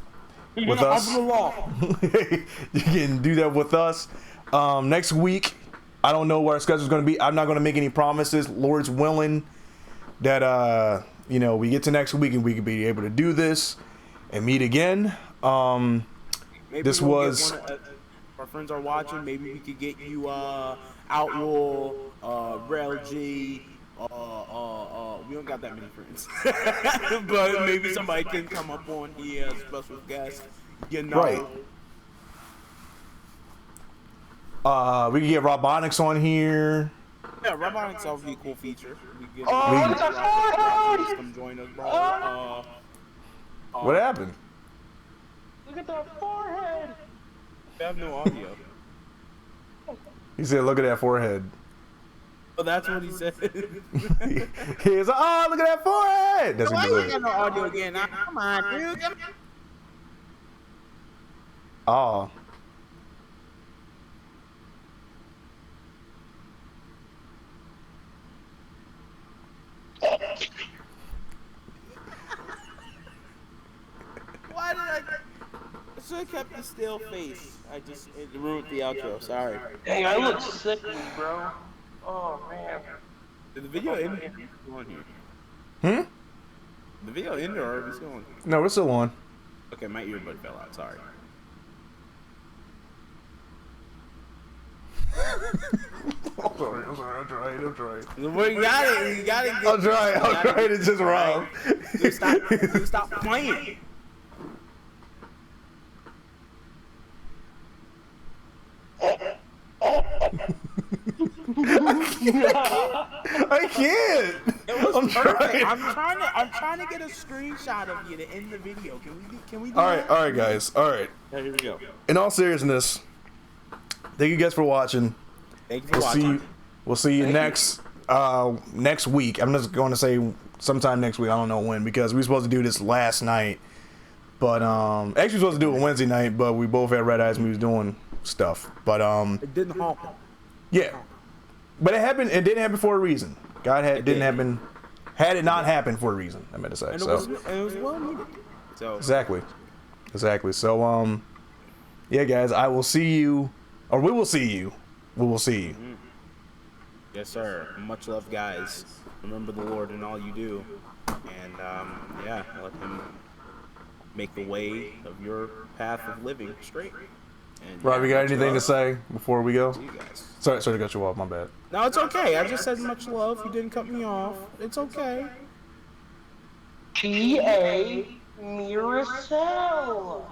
with us. You can do that with us. Next week, I don't know what our schedule is going to be. I'm not going to make any promises. Lord's willing that you know, we get to next week and we can be able to do this and meet again. Maybe this was our friends are watching. Maybe we could get you Outlaw, Rel G. We don't got that many friends, but maybe somebody can come up on the special guest. You know, right? We can get Robonics on here. Yeah, Robonics would be a cool feature. We come join us, bro. What happened? Look at that forehead. We have no audio. He said, "Look at that forehead." Oh, that's what he said. He's like, "Oh, look at that forehead." That's what he Why said. you got no audio again? Now, come on, dude. Oh. Why did I should have kept the still face. It ruined the outro. Sorry. Hey, I look sickly, bro. Oh man. Did the video end? On here. The video ended or are we still on? No, we're still on. Okay, my earbud fell out. Sorry. I'm trying. You gotta get. I'm trying to just Rob. You stop playing. I can't. It was I'm perfect. trying. I'm trying to get a screenshot of you to end the video. Can we do All that? right, guys. All right. Here we go. In all seriousness, thank you guys for watching. Thank you for watching. We'll see you next week. I'm just going to say sometime next week. I don't know when, because we were supposed to do this last night, but actually we were supposed to do it Wednesday night, but we both had red eyes and we was doing stuff. But It didn't happen. yeah, but it happened. It didn't happen for a reason. God didn't happen. Had it not happened for a reason, I meant to say. And So it was well needed. So exactly. So yeah, guys, I will see you, or we will see you. We will see you. yes, sir. Much love, guys. Remember the Lord in all you do, and yeah, let Him make the way of your path of living straight. And Rob, you got much anything to love say before we go? to you guys. Sorry to cut you off. My bad. No, it's okay. I just said much love. You didn't cut me off. It's okay. P.A. Miracell.